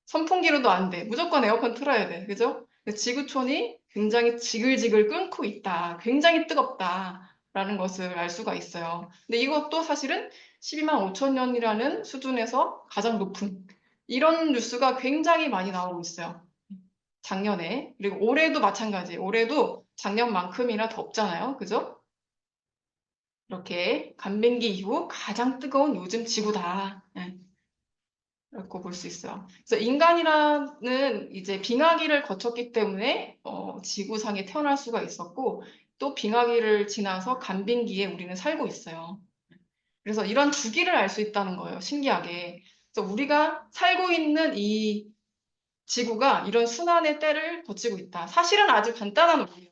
선풍기로도 안 돼. 무조건 에어컨 틀어야 돼. 그죠? 지구촌이 굉장히 지글지글 끓고 있다. 굉장히 뜨겁다라는 것을 알 수가 있어요. 근데 이것도 사실은 12만 5천 년이라는 수준에서 가장 높은 이런 뉴스가 굉장히 많이 나오고 있어요. 작년에. 그리고 올해도 마찬가지예요. 올해도 작년만큼이나 덥잖아요. 그죠? 이렇게 간빙기 이후 가장 뜨거운 요즘 지구다. 라고 볼 수 있어요. 그래서 인간이라는 이제 빙하기를 거쳤기 때문에 지구상에 태어날 수가 있었고 또 빙하기를 지나서 간빙기에 우리는 살고 있어요. 그래서 이런 주기를 알 수 있다는 거예요. 신기하게. 그래서 우리가 살고 있는 이 지구가 이런 순환의 때를 거치고 있다. 사실은 아주 간단한 원리예요.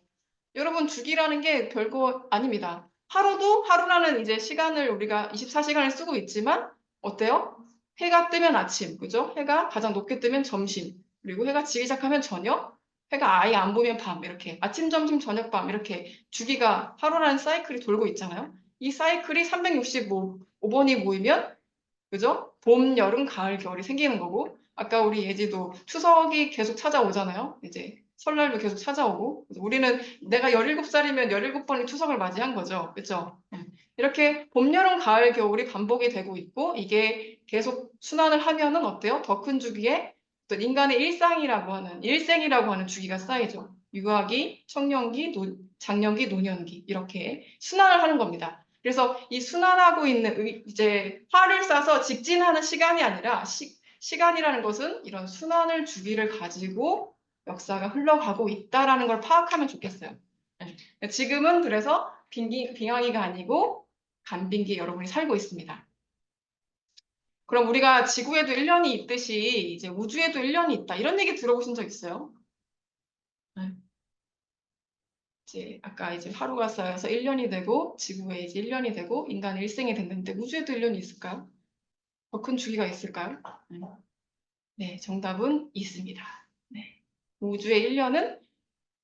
여러분, 주기라는 게 별거 아닙니다. 하루라는 이제 시간을 우리가 24시간을 쓰고 있지만 어때요? 해가 뜨면 아침, 그죠? 해가 가장 높게 뜨면 점심, 그리고 해가 지기 시작하면 저녁, 해가 아예 안 보면 밤, 이렇게 아침, 점심, 저녁, 밤 이렇게 주기가 하루라는 사이클이 돌고 있잖아요. 이 사이클이 365번이 모이면 그죠? 봄, 여름, 가을, 겨울이 생기는 거고 아까 우리 예지도 추석이 계속 찾아오잖아요. 이제 설날도 계속 찾아오고 그래서 우리는 내가 17살이면 17번의 추석을 맞이한 거죠. 그렇죠? 이렇게 봄, 여름, 가을, 겨울이 반복이 되고 있고 이게 계속 순환을 하면은 어때요? 더 큰 주기에 어떤 인간의 일생이라고 하는 주기가 쌓이죠. 유아기, 청년기, 장년기, 노년기 이렇게 순환을 하는 겁니다. 그래서 이 순환하고 있는 이제 활을 쏴서 직진하는 시간이 아니라 시간이라는 것은 이런 순환을 주기를 가지고 역사가 흘러가고 있다라는 걸 파악하면 좋겠어요. 지금은 그래서 빙하기가 아니고 간빙기에 여러분이 살고 있습니다. 그럼 우리가 지구에도 1년이 있듯이 이제 우주에도 1년이 있다. 이런 얘기 들어보신 적 있어요? 이제 아까 이제 하루가 쌓여서 1년이 되고 지구에 이제 1년이 되고 인간의 일생이 됐는데 우주에도 1년이 있을까요? 더 큰 주기가 있을까요? 네, 정답은 있습니다. 네. 우주의 1년은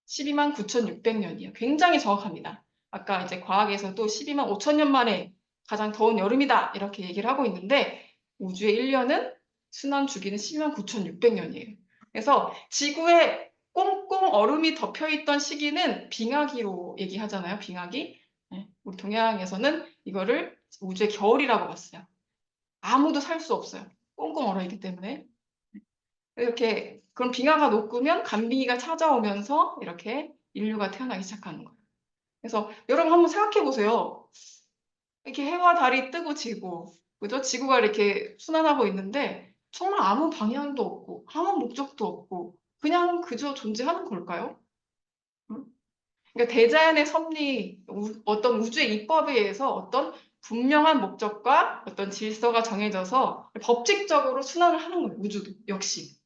12만 9,600년이에요. 굉장히 정확합니다. 아까 이제 과학에서도 12만 5천 년 만에 가장 더운 여름이다 이렇게 얘기를 하고 있는데 우주의 1년은 순환 주기는 12만 9,600년이에요. 그래서 지구에 꽁꽁 얼음이 덮여있던 시기는 빙하기로 얘기하잖아요. 빙하기. 네, 우리 동양에서는 이거를 우주의 겨울이라고 봤어요. 아무도 살 수 없어요. 꽁꽁 얼어있기 때문에. 이렇게 그럼 빙하가 녹으면 간빙기가 찾아오면서 이렇게 인류가 태어나기 시작하는 거예요. 그래서 여러분 한번 생각해 보세요. 이렇게 해와 달이 뜨고 지고, 그죠? 지구가 이렇게 순환하고 있는데 정말 아무 방향도 없고 아무 목적도 없고 그냥 그저 존재하는 걸까요? 응? 그러니까 대자연의 섭리, 어떤 우주의 입법에 의해서 어떤 분명한 목적과 어떤 질서가 정해져서 법칙적으로 순환을 하는 거예요. 우주도 역시.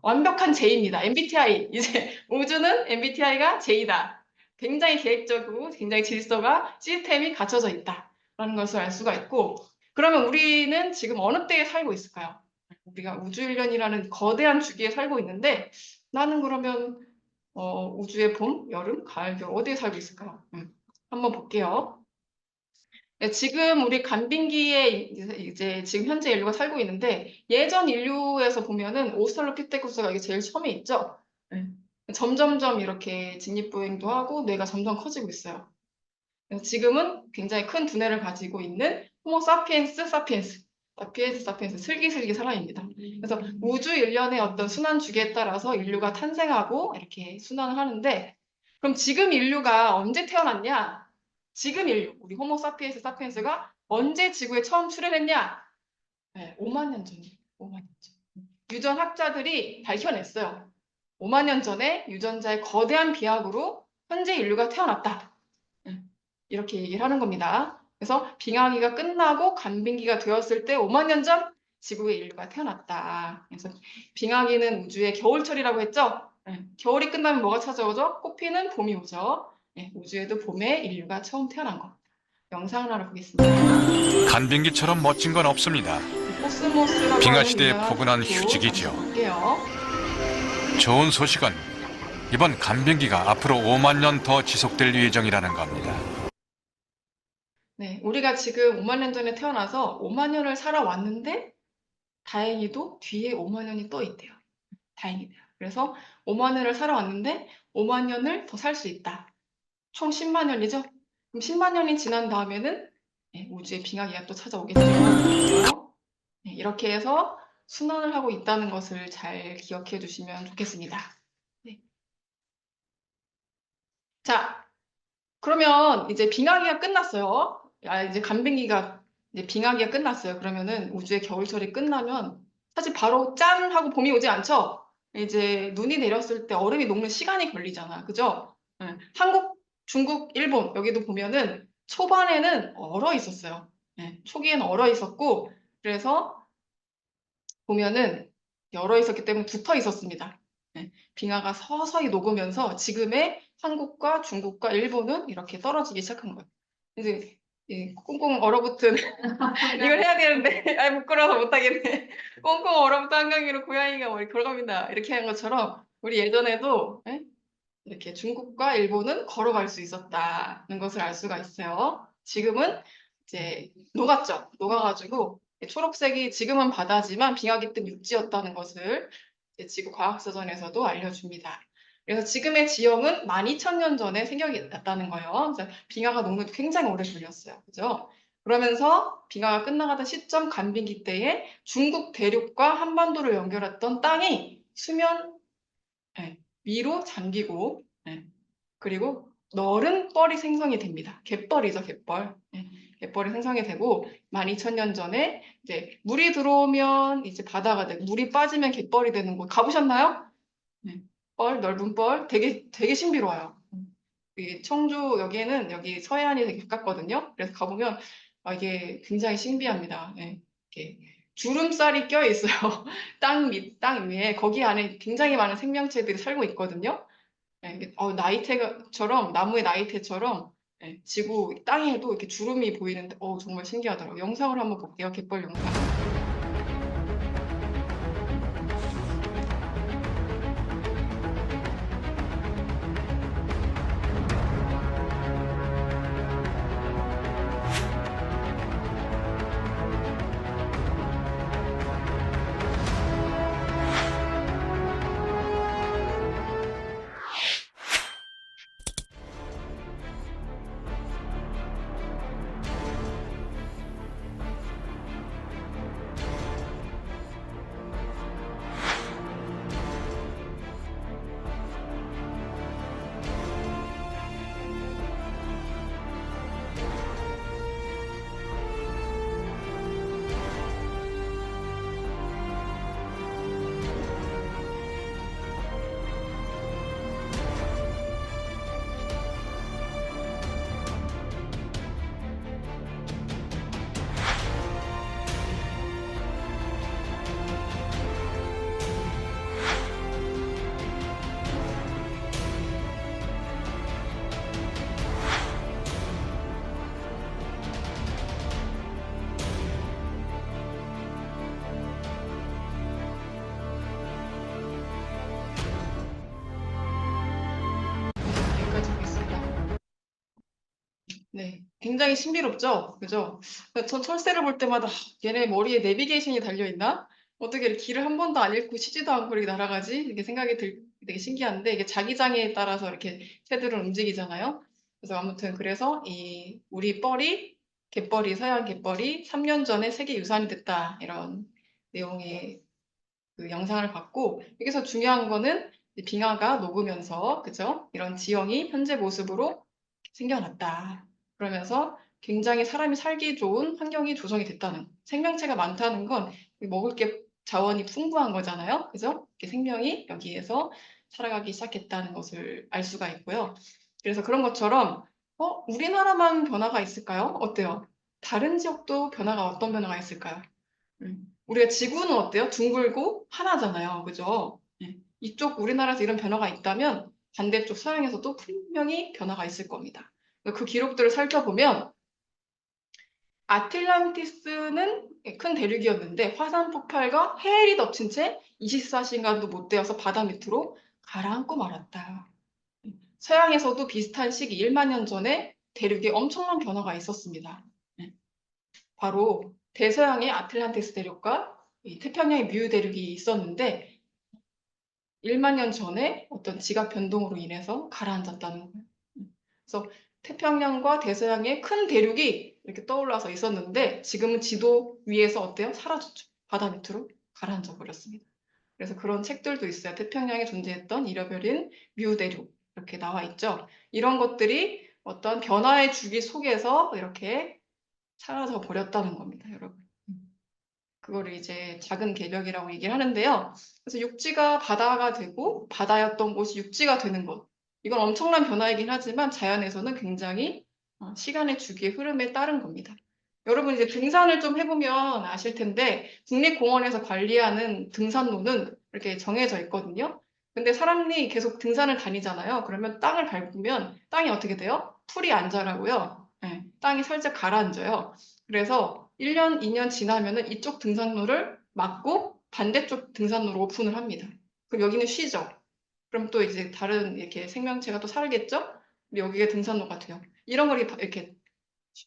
완벽한 J입니다. MBTI. 이제 우주는 MBTI가 J다. 굉장히 계획적이고 굉장히 질서가 시스템이 갖춰져 있다라는 것을 알 수가 있고 그러면 우리는 지금 어느 때에 살고 있을까요? 우리가 우주 1년이라는 거대한 주기에 살고 있는데 나는 그러면 우주의 봄, 여름, 가을, 겨울 어디에 살고 있을까요? 한번 볼게요. 네, 지금 우리 간빙기에 이제 지금 현재 인류가 살고 있는데 예전 인류에서 보면은 오스트랄로피테쿠스가 이게 제일 처음에 있죠. 점점점 이렇게 직립보행도 하고 뇌가 점점 커지고 있어요. 그래서 지금은 굉장히 큰 두뇌를 가지고 있는 호모 사피엔스 슬기슬기 사람입니다. 그래서 우주 일련의 어떤 순환 주기에 따라서 인류가 탄생하고 이렇게 순환을 하는데 그럼 지금 인류가 언제 태어났냐? 지금 인류, 우리 호모 사피엔스가 언제 지구에 처음 출현했냐? 네, 5만 년 전이에요. 5만 년 전. 유전학자들이 밝혀냈어요. 5만 년 전에 유전자의 거대한 비약으로 현재 인류가 태어났다. 이렇게 얘기를 하는 겁니다. 그래서 빙하기가 끝나고 간빙기가 되었을 때 5만 년 전 지구에 인류가 태어났다. 그래서 빙하기는 우주의 겨울철이라고 했죠. 겨울이 끝나면 뭐가 찾아오죠? 꽃피는 봄이 오죠. 우주에도 봄에 인류가 처음 태어난 거. 영상을 하나 보겠습니다. 간빙기처럼 멋진 건 없습니다. 코스모스라고 빙하 하는 시대의 유명한 포근한 꽃도 휴직이죠. 볼게요. 좋은 소식은 이번 간빙기가 앞으로 5만 년 더 지속될 예정이라는 겁니다. 네, 우리가 지금 5만 년 전에 태어나서 5만 년을 살아왔는데 다행히도 뒤에 5만 년이 또 있대요. 다행이네요. 그래서 5만 년을 살아왔는데 5만 년을 더 살 수 있다. 총 10만 년이죠? 그럼 10만 년이 지난 다음에는 우주의 빙하기가 또 찾아오겠죠. 그래서 이렇게 해서 순환을 하고 있다는 것을 잘 기억해 주시면 좋겠습니다. 네. 자, 그러면 이제 빙하기가 끝났어요. 이제 간빙기가 이제 빙하기가 끝났어요. 그러면은 우주의 겨울철이 끝나면 사실 바로 짠 하고 봄이 오지 않죠? 이제 눈이 내렸을 때 얼음이 녹는 시간이 걸리잖아. 그죠? 예. 한국, 중국, 일본 여기도 보면은 초반에는 얼어 있었어요. 예. 초기에는 얼어 있었고 그래서 보면은 얼어 있었기 때문에 붙어 있었습니다. 예. 빙하가 서서히 녹으면서 지금의 한국과 중국과 일본은 이렇게 떨어지기 시작한 거예요. 이제 이 꽁꽁 얼어붙은 이걸 해야 되는데 아 부끄러워서 못하겠네. 꽁꽁 얼어붙은 한강위로 고양이가 뭐 이렇게 걸어갑니다. 이렇게 한 것처럼 우리 예전에도 예? 이렇게 중국과 일본은 걸어갈 수 있었다는 것을 알 수가 있어요. 지금은 이제 녹았죠. 녹아가지고 초록색이 지금은 바다지만 빙하기 땐 육지였다는 것을 이제 지구 과학사전에서도 알려줍니다. 그래서 지금의 지형은 12,000년 전에 생겨났다는 거예요. 그래서 빙하가 녹는 데 굉장히 오래 걸렸어요. 그죠? 그러면서 빙하가 끝나가던 시점 간빙기 때에 중국 대륙과 한반도를 연결했던 땅이 수면 예, 위로 잠기고 예, 그리고 너른 뻘이 생성이 됩니다. 갯벌이죠, 갯벌. 예, 갯벌이 생성이 되고 12,000년 전에 이제 물이 들어오면 이제 바다가 되고 물이 빠지면 갯벌이 되는 곳 가보셨나요? 뻘, 넓은 뻘 되게 신비로워요. 이 청주 여기에는 여기 서해안이 되게 가깝거든요. 그래서 가보면 이게 굉장히 신비합니다. 예, 이렇게 주름살이 껴 있어요. 땅 위에 거기 안에 굉장히 많은 생명체들이 살고 있거든요. 예, 이게, 나이테처럼 나무의 나이테처럼 예, 지구 땅에도 이렇게 주름이 보이는데 정말 신기하더라고요. 영상을 한번 볼게요. 갯벌 영상. 여기까지 보겠습니다. 네, 굉장히 신비롭죠? 그죠? 전 철새를 볼 때마다 얘네 머리에 내비게이션이 달려있나? 어떻게 이렇게 길을 한 번도 안 잃고 쉬지도 않고 이렇게 날아가지? 이렇게 생각이 되게 신기한데 이게 자기장에 따라서 이렇게 새들은 움직이잖아요. 그래서 아무튼 그래서 우리 갯벌이 서해안 갯벌이 3년 전에 세계 유산이 됐다 이런 내용의 그 영상을 봤고 여기서 중요한 거는 빙하가 녹으면서 그죠? 이런 지형이 현재 모습으로 생겨났다. 그러면서 굉장히 사람이 살기 좋은 환경이 조성이 됐다는 생명체가 많다는 건 먹을 게 자원이 풍부한 거잖아요. 그죠? 생명이 여기에서 살아가기 시작했다는 것을 알 수가 있고요. 그래서 그런 것처럼 우리나라만 변화가 있을까요? 어때요? 다른 지역도 어떤 변화가 있을까요? 우리가 지구는 어때요? 둥글고 하나잖아요. 그죠? 이쪽 우리나라에서 이런 변화가 있다면 반대쪽 서양에서도 분명히 변화가 있을 겁니다. 그 기록들을 살펴보면 아틀란티스는 큰 대륙이었는데 화산 폭발과 해일이 덮친 채 24시간도 못 되어서 바다 밑으로 가라앉고 말았다. 서양에서도 비슷한 시기 1만 년 전에 대륙에 엄청난 변화가 있었습니다. 바로 대서양의 아틀란티스 대륙과 이 태평양의 뮤 대륙이 있었는데 1만 년 전에 어떤 지각 변동으로 인해서 가라앉았다는 거예요. 그래서 태평양과 대서양의 큰 대륙이 이렇게 떠올라서 있었는데 지금은 지도 위에서 어때요? 사라졌죠. 바다 밑으로 가라앉아 버렸습니다. 그래서 그런 책들도 있어요. 태평양에 존재했던 잃어버린 뮤대륙 이렇게 나와 있죠. 이런 것들이 어떤 변화의 주기 속에서 이렇게 사라져 버렸다는 겁니다, 여러분. 그거를 이제 작은 개벽이라고 얘기를 하는데요. 그래서 육지가 바다가 되고 바다였던 곳이 육지가 되는 것. 이건 엄청난 변화이긴 하지만 자연에서는 굉장히 시간의 주기의 흐름에 따른 겁니다. 여러분 이제 등산을 좀 해보면 아실 텐데 국립공원에서 관리하는 등산로는 이렇게 정해져 있거든요. 근데 사람이 계속 등산을 다니잖아요. 그러면 땅을 밟으면 땅이 어떻게 돼요? 풀이 안 자라고요. 네, 땅이 살짝 가라앉아요. 그래서 1년, 2년 지나면은 이쪽 등산로를 막고 반대쪽 등산로로 오픈을 합니다. 그럼 여기는 쉬죠. 그럼 또 이제 다른 이렇게 생명체가 또 살겠죠? 근데 여기가 등산로가 돼요. 이런 걸 이렇게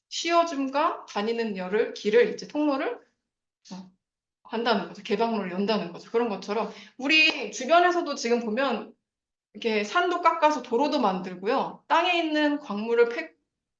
쉬어줌과 다니는 길을 이제 통로를 한다는 거죠. 개방로를 연다는 거죠. 그런 것처럼 우리 주변에서도 지금 보면 이렇게 산도 깎아서 도로도 만들고요. 땅에 있는 광물을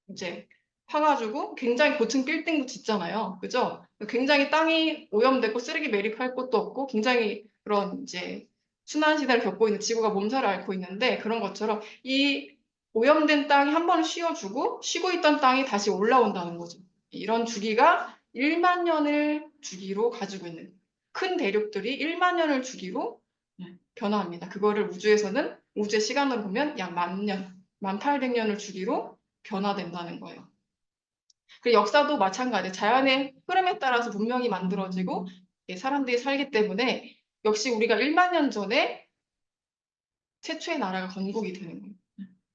이제 파가지고 굉장히 고층 빌딩도 짓잖아요. 그죠? 굉장히 땅이 오염되고 쓰레기 매립할 곳도 없고 굉장히 그런 이제 순환 시대를 겪고 있는 지구가 몸살을 앓고 있는데 그런 것처럼 이 오염된 땅이 한 번 쉬어주고 쉬고 있던 땅이 다시 올라온다는 거죠. 이런 주기가 1만 년을 주기로 가지고 있는 큰 대륙들이 1만 년을 주기로 변화합니다. 그거를 우주에서는 우주의 시간으로 보면 약 10,000년, 1800년을 주기로 변화된다는 거예요. 그 역사도 마찬가지. 자연의 흐름에 따라서 문명이 만들어지고 사람들이 살기 때문에 역시 우리가 1만 년 전에 최초의 나라가 건국이 되는 거예요.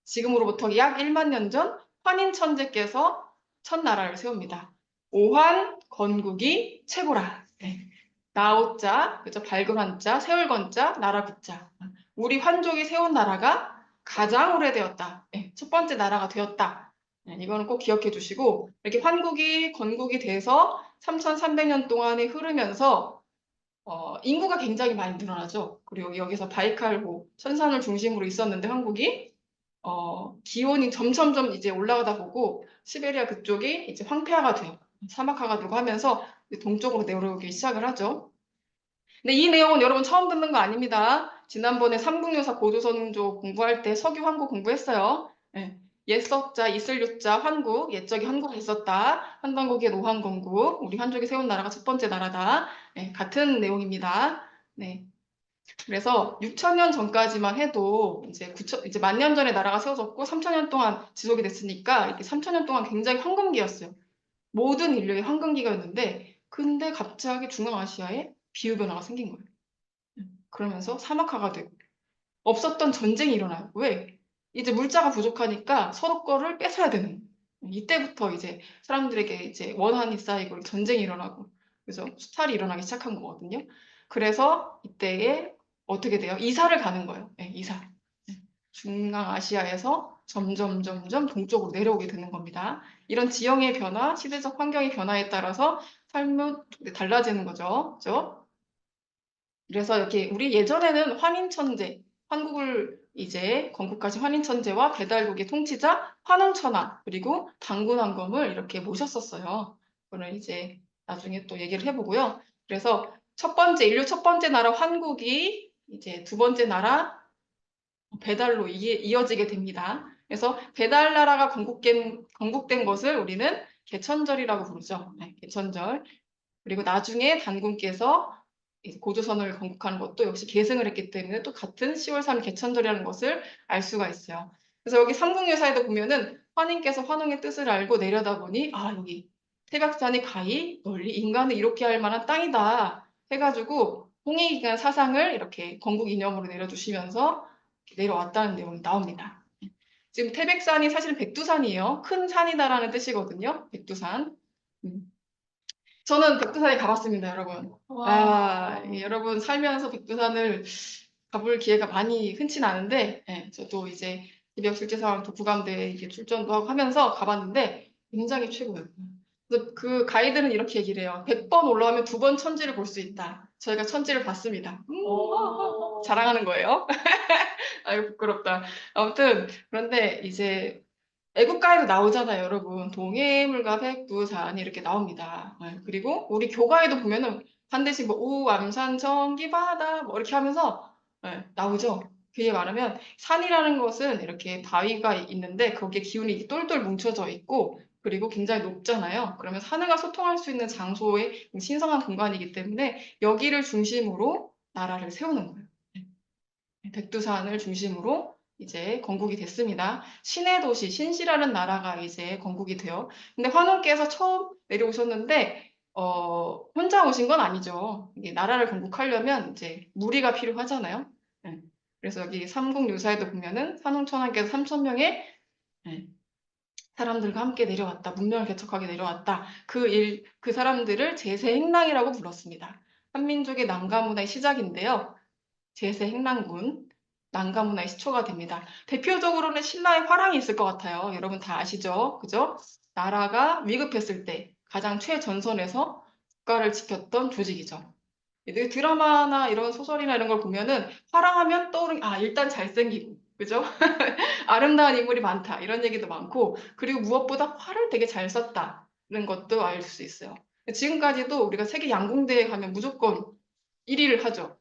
지금으로부터 약 1만 년 전 환인 천재께서 첫 나라를 세웁니다. 오환 건국이 최고라. 네. 나오자, 그죠? 밝은 한자, 세울 건자, 나라 붙자. 우리 환족이 세운 나라가 가장 오래되었다. 네. 첫 번째 나라가 되었다. 네. 이거는 꼭 기억해 주시고 이렇게 환국이 건국이 돼서 3,300년 동안에 흐르면서 인구가 굉장히 많이 늘어나죠. 그리고 여기서 바이칼호 천산을 중심으로 있었는데 한국이 기온이 점점점 이제 올라가다 보고 시베리아 그쪽이 이제 황폐화가 돼요. 사막화가 되고 하면서 동쪽으로 내려오기 시작을 하죠. 근데 이 내용은 여러분 처음 듣는 거 아닙니다. 지난번에 삼국유사 고조선조 공부할 때 석유 환국 공부했어요. 네. 옛석자, 이슬유자, 환국, 옛적에 한국이 있었다. 한반국의 노환건국, 우리 한족이 세운 나라가 첫 번째 나라다. 네, 같은 내용입니다. 네. 그래서 6,000년 전까지만 해도 이제 10,000년 전에 나라가 세워졌고 3,000년 동안 지속이 됐으니까 이게 3,000년 동안 굉장히 황금기였어요. 모든 인류의 황금기가였는데 근데 갑자기 중앙아시아에 기후변화가 생긴 거예요. 그러면서 사막화가 되고 없었던 전쟁이 일어나요. 왜? 이제 물자가 부족하니까 서로 거를 뺏어야 되는 거예요. 이때부터 이제 사람들에게 이제 원한이 쌓이고 전쟁이 일어나고 그래서 수탈이 일어나기 시작한 거거든요. 그래서 이때에 어떻게 돼요? 이사를 가는 거예요. 네, 이사. 중앙아시아에서 점점 동쪽으로 내려오게 되는 겁니다. 이런 지형의 변화, 시대적 환경의 변화에 따라서 삶은 달라지는 거죠. 그죠? 그래서 이렇게 우리 예전에는 환인천재, 한국을 이제 건국하신 환인천재와 배달국의 통치자 환웅천하 그리고 당군왕검을 이렇게 모셨었어요. 그거는 이제 나중에 또 얘기를 해보고요. 그래서 인류 첫 번째 나라 환국이 이제 두 번째 나라 배달로 이어지게 됩니다. 그래서 배달 나라가 건국된 것을 우리는 개천절이라고 부르죠. 네, 개천절. 그리고 나중에 단군께서 고조선을 건국하는 것도 역시 계승을 했기 때문에 또 같은 10월 3일 개천절이라는 것을 알 수가 있어요. 그래서 여기 삼국유사에도 보면은 환인께서 환웅의 뜻을 알고 내려다보니 여기 태백산이 가히 널리 인간을 이롭게 할 만한 땅이다 해가지고 홍익이라는 사상을 이렇게 건국 이념으로 내려주시면서 내려왔다는 내용이 나옵니다. 지금 태백산이 사실은 백두산이에요. 큰 산이다라는 뜻이거든요. 백두산. 저는 백두산에 가봤습니다, 여러분. 여러분 살면서 백두산을 가볼 기회가 많이 흔치 않은데, 저도 이제 기벽실제상 독후감대에 출전도 하고 하면서 가봤는데 굉장히 최고예요. 그래서 그 가이드는 이렇게 얘기를 해요. 100번 올라오면 2번 천지를 볼 수 있다. 저희가 천지를 봤습니다. 자랑하는 거예요. 아유, 부끄럽다. 아무튼 그런데 이제 애국가에도 나오잖아요, 여러분. 동해물과 백두산이 이렇게 나옵니다. 그리고 우리 교가에도 보면은 반드시 뭐 우암산 전기바다 뭐 이렇게 하면서 나오죠. 그에 말하면 산이라는 것은 이렇게 바위가 있는데 거기에 기운이 똘똘 뭉쳐져 있고 그리고 굉장히 높잖아요. 그러면 하늘과 소통할 수 있는 장소의 신성한 공간이기 때문에 여기를 중심으로 나라를 세우는 거예요. 백두산을 중심으로 이제 건국이 됐습니다. 신의 도시, 신시라는 나라가 이제 건국이 돼요. 근데 환웅께서 처음 내려오셨는데, 혼자 오신 건 아니죠. 이게 나라를 건국하려면 이제 무리가 필요하잖아요. 네. 그래서 여기 삼국유사에도 보면은 환웅천하께서 3,000명의 사람들과 함께 내려왔다. 문명을 개척하게 내려왔다. 그 사람들을 제세행랑이라고 불렀습니다. 한민족의 난가문화의 시작인데요. 제세행랑군, 난가문화의 시초가 됩니다. 대표적으로는 신라의 화랑이 있을 것 같아요. 여러분 다 아시죠? 그죠? 나라가 위급했을 때 가장 최전선에서 국가를 지켰던 조직이죠. 드라마나 이런 소설이나 이런 걸 보면은 화랑하면 떠오르는 일단 잘생기고 그죠? 아름다운 인물이 많다 이런 얘기도 많고 그리고 무엇보다 활을 되게 잘 썼다는 것도 알 수 있어요. 지금까지도 우리가 세계 양궁대회 가면 무조건 1위를 하죠.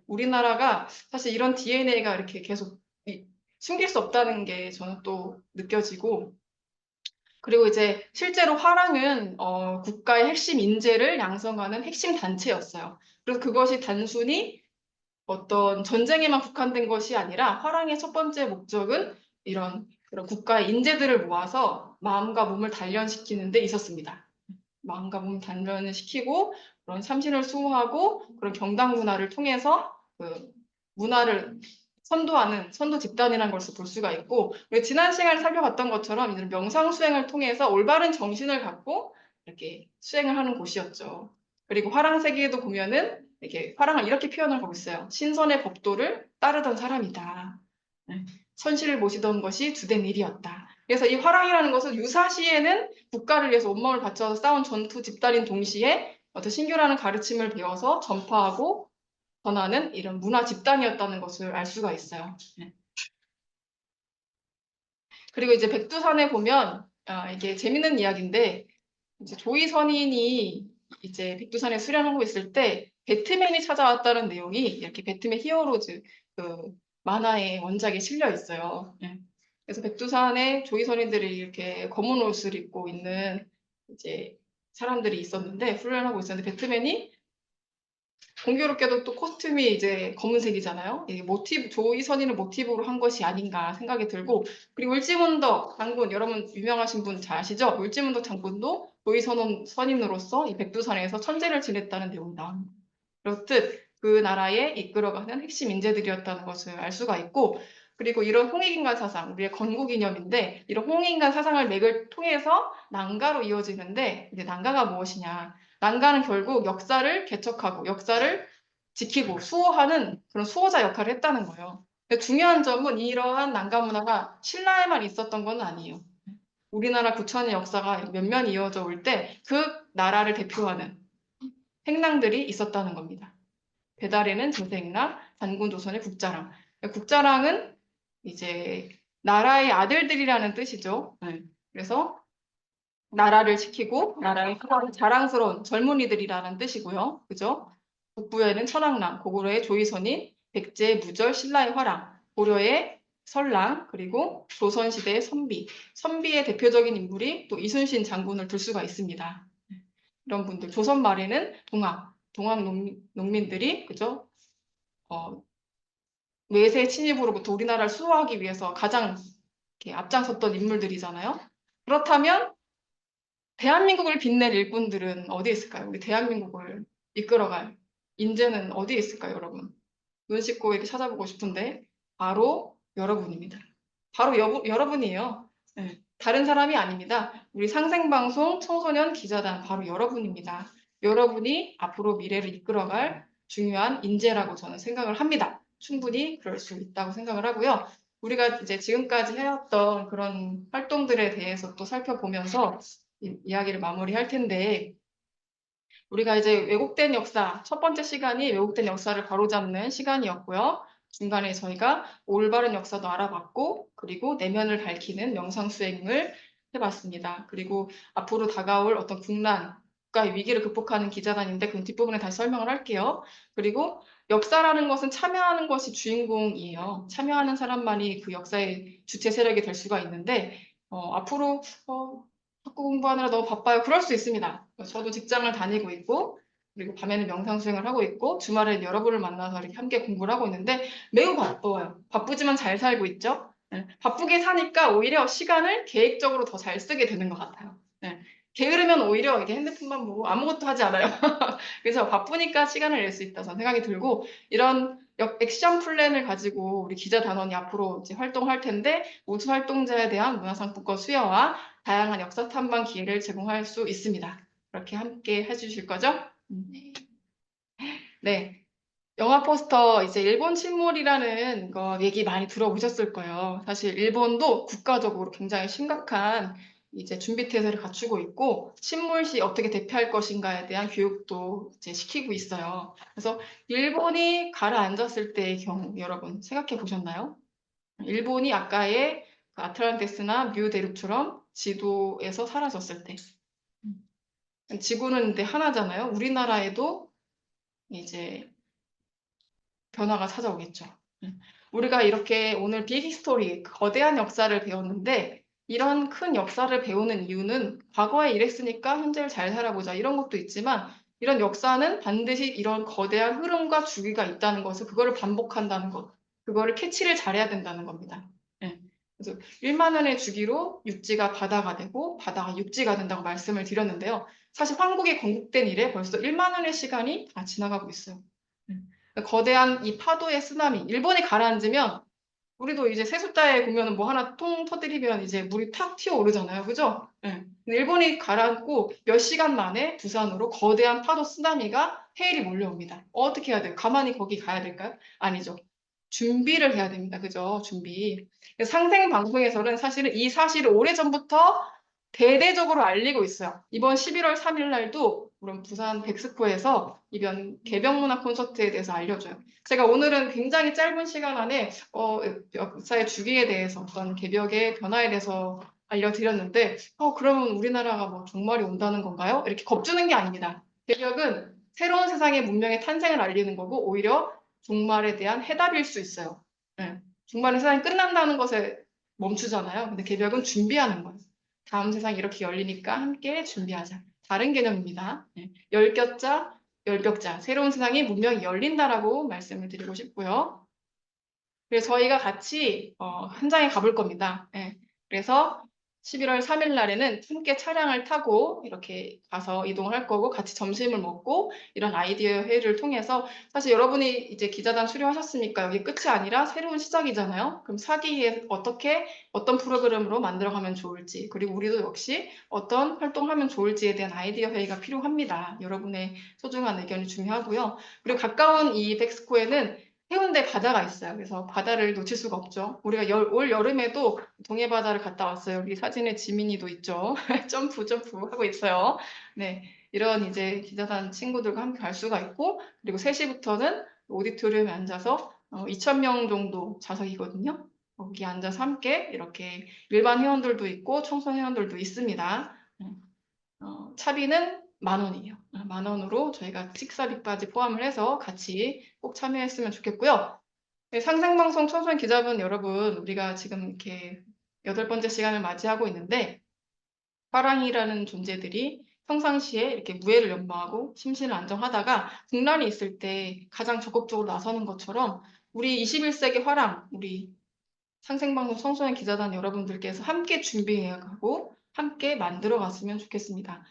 우리나라가 사실 이런 DNA가 이렇게 계속 숨길 수 없다는 게 저는 또 느껴지고 그리고 이제 실제로 화랑은 국가의 핵심 인재를 양성하는 핵심 단체였어요. 그래서 그것이 단순히 어떤 전쟁에만 국한된 것이 아니라 화랑의 첫 번째 목적은 그런 국가의 인재들을 모아서 마음과 몸을 단련시키는 데 있었습니다. 마음과 몸 단련을 시키고 그런 삼신을 수호하고 그런 경당 문화를 통해서 그 문화를 선도하는 선도 집단이라는 것을 볼 수가 있고 우리 지난 시간에 살펴봤던 것처럼 이런 명상 수행을 통해서 올바른 정신을 갖고 이렇게 수행을 하는 곳이었죠. 그리고 화랑 세계에도 보면은 이렇게 화랑을 이렇게 표현하고 있어요. 신선의 법도를 따르던 사람이다. 천시를 모시던 것이 주된 일이었다. 그래서 이 화랑이라는 것은 유사시에는 국가를 위해서 온몸을 바쳐서 싸운 전투 집단인 동시에 어떤 신규라는 가르침을 배워서 전파하고 전하는 이런 문화 집단이었다는 것을 알 수가 있어요. 그리고 이제 백두산에 보면 이게 재밌는 이야기인데 이제 조이 선인이 이제 백두산에 수련하고 있을 때 배트맨이 찾아왔다는 내용이 이렇게 배트맨 히어로즈 그 만화의 원작에 실려 있어요. 그래서 백두산에 조이 선인들이 이렇게 검은 옷을 입고 있는 이제 사람들이 있었는데 훈련하고 있었는데 배트맨이 공교롭게도 또 코스튬이 이제 검은색이잖아요. 이게 조이 선인을 모티브로 한 것이 아닌가 생각이 들고 그리고 울지문덕 장군 여러분 유명하신 분 잘 아시죠? 울지문덕 장군도 조이 선인으로서 이 백두산에서 천재를 지냈다는 내용이 나옵니다. 그렇듯 그 나라에 이끌어가는 핵심 인재들이었다는 것을 알 수가 있고 그리고 이런 홍익인간 사상, 우리의 건국 기념인데 이런 홍익인간 사상을 맥을 통해서 난가로 이어지는데 이제 난가가 무엇이냐? 난가는 결국 역사를 개척하고 역사를 지키고 수호하는 그런 수호자 역할을 했다는 거예요. 근데 중요한 점은 이러한 난가 문화가 신라에만 있었던 건 아니에요. 우리나라 9천의 역사가 몇몇 이어져 올 때 그 나라를 대표하는 행랑들이 있었다는 겁니다. 배달에는 제세행랑, 단군조선의 국자랑. 국자랑은 이제 나라의 아들들이라는 뜻이죠. 그래서 나라를 지키고 나라의 자랑스러운 젊은이들이라는 뜻이고요. 그죠? 북부에는 천황랑, 고구려의 조이선인, 백제의 무절, 신라의 화랑, 고려의 설랑, 그리고 조선시대의 선비. 선비의 대표적인 인물이 또 이순신 장군을 들 수가 있습니다. 이런 분들. 조선 말에는 동학 농민들이 그죠? 외세 침입으로부터 우리나라를 수호하기 위해서 가장 이렇게 앞장섰던 인물들이잖아요. 그렇다면 대한민국을 빛낼 일꾼들은 어디에 있을까요? 우리 대한민국을 이끌어갈 인재는 어디에 있을까요, 여러분? 눈 씻고 이렇게 찾아보고 싶은데 바로 여러분입니다. 바로 여러분이에요. 다른 사람이 아닙니다. 우리 상생방송 청소년 기자단 바로 여러분입니다. 여러분이 앞으로 미래를 이끌어갈 중요한 인재라고 저는 생각을 합니다. 충분히 그럴 수 있다고 생각을 하고요. 우리가 이제 지금까지 해왔던 그런 활동들에 대해서 또 살펴보면서 이야기를 마무리할 텐데 우리가 이제 왜곡된 역사, 첫 번째 시간이 왜곡된 역사를 바로잡는 시간이었고요. 중간에 저희가 올바른 역사도 알아봤고 그리고 내면을 밝히는 명상 수행을 해봤습니다. 그리고 앞으로 다가올 어떤 국난, 국가의 위기를 극복하는 기자단인데 그 뒷부분에 다시 설명을 할게요. 그리고 역사라는 것은 참여하는 것이 주인공이에요. 참여하는 사람만이 그 역사의 주체 세력이 될 수가 있는데 앞으로 학교 공부하느라 너무 바빠요. 그럴 수 있습니다. 저도 직장을 다니고 있고 그리고 밤에는 명상 수행을 하고 있고 주말에 여러분을 만나서 이렇게 함께 공부를 하고 있는데 매우 바빠요. 바쁘지만 잘 살고 있죠. 네. 바쁘게 사니까 오히려 시간을 계획적으로 더 잘 쓰게 되는 것 같아요. 네. 게으르면 오히려 이게 핸드폰만 보고 아무것도 하지 않아요. 그래서 바쁘니까 시간을 낼 수 있다 저는 생각이 들고 이런 액션 플랜을 가지고 우리 기자 단원이 앞으로 이제 활동할 텐데 우수 활동자에 대한 문화상품권 수여와 다양한 역사 탐방 기회를 제공할 수 있습니다. 그렇게 함께 해주실 거죠? 네. 영화 포스터 이제 일본 침몰이라는 거 얘기 많이 들어보셨을 거예요. 사실 일본도 국가적으로 굉장히 심각한 이제 준비 태세를 갖추고 있고 침몰 시 어떻게 대피할 것인가에 대한 교육도 이제 시키고 있어요. 그래서 일본이 가라앉았을 때의 경우 여러분 생각해 보셨나요? 일본이 아까의 그 아틀란티스나 뮤 대륙처럼 지도에서 사라졌을 때 지구는 근데 하나잖아요. 우리나라에도 이제 변화가 찾아오겠죠. 우리가 이렇게 오늘 빅히스토리, 거대한 역사를 배웠는데 이런 큰 역사를 배우는 이유는 과거에 이랬으니까 현재를 잘 살아보자 이런 것도 있지만 이런 역사는 반드시 이런 거대한 흐름과 주기가 있다는 것을 그거를 반복한다는 것, 그거를 캐치를 잘해야 된다는 겁니다. 그래서 1만 년의 주기로 육지가 바다가 되고 바다가 육지가 된다고 말씀을 드렸는데요. 사실 한국이 건국된 이래 벌써 1만 년의 시간이 다 지나가고 있어요. 거대한 이 파도의 쓰나미, 일본이 가라앉으면 우리도 이제 세숫다에 보면은 뭐 하나 통 터뜨리면 이제 물이 탁 튀어오르잖아요. 그죠? 근데 일본이 가라앉고 몇 시간 만에 부산으로 거대한 파도 쓰나미가 해일이 몰려옵니다. 어떻게 해야 돼요? 가만히 거기 가야 될까요? 아니죠. 준비를 해야 됩니다. 그죠? 준비. 상생 방송에서는 사실은 이 사실을 오래전부터 대대적으로 알리고 있어요. 이번 11월 3일 날도 물론 부산 백스코에서 이번 개병문화 콘서트에 대해서 알려줘요. 제가 오늘은 굉장히 짧은 시간 안에 역사의 주기에 대해서 어떤 개벽의 변화에 대해서 알려드렸는데 그러면 우리나라가 뭐 종말이 온다는 건가요? 이렇게 겁주는 게 아닙니다. 개벽은 새로운 세상의 문명의 탄생을 알리는 거고 오히려 종말에 대한 해답일 수 있어요. 종말의 세상이 끝난다는 것에 멈추잖아요. 근데 개벽은 준비하는 거예요. 다음 세상이 이렇게 열리니까 함께 준비하자. 다른 개념입니다. 열격자, 열벽자. 새로운 세상이 문명이 열린다라고 말씀을 드리고 싶고요. 그래서 저희가 같이 현장에 가볼 겁니다. 그래서 11월 3일 날에는 함께 차량을 타고 이렇게 가서 이동을 할 거고 같이 점심을 먹고 이런 아이디어 회의를 통해서 사실 여러분이 이제 기자단 수료하셨으니까 여기 끝이 아니라 새로운 시작이잖아요. 그럼 4기에 어떤 프로그램으로 만들어가면 좋을지 그리고 우리도 역시 어떤 활동하면 좋을지에 대한 아이디어 회의가 필요합니다. 여러분의 소중한 의견이 중요하고요. 그리고 가까운 이 백스코에는 해운대 바다가 있어요. 그래서 바다를 놓칠 수가 없죠. 우리가 올 여름에도 동해 바다를 갔다 왔어요. 여기 사진에 지민이도 있죠. 점프 하고 있어요. 네, 이런 이제 기자단 친구들과 함께 갈 수가 있고 그리고 3시부터는 오디토리움에 앉아서 2,000명 정도 좌석이거든요. 거기 앉아서 함께 이렇게 일반 회원들도 있고 청소년 회원들도 있습니다. 차비는 10,000원이에요. 10,000원으로 저희가 식사비까지 포함을 해서 같이 꼭 참여했으면 좋겠고요. 상생방송 청소년 기자분 여러분, 우리가 지금 이렇게 8번째 시간을 맞이하고 있는데 화랑이라는 존재들이 평상시에 이렇게 무해를 연마하고 심신을 안정하다가 국난이 있을 때 가장 적극적으로 나서는 것처럼 우리 21세기 화랑, 우리 상생방송 청소년 기자단 여러분들께서 함께 준비해가고 함께 만들어 갔으면 좋겠습니다.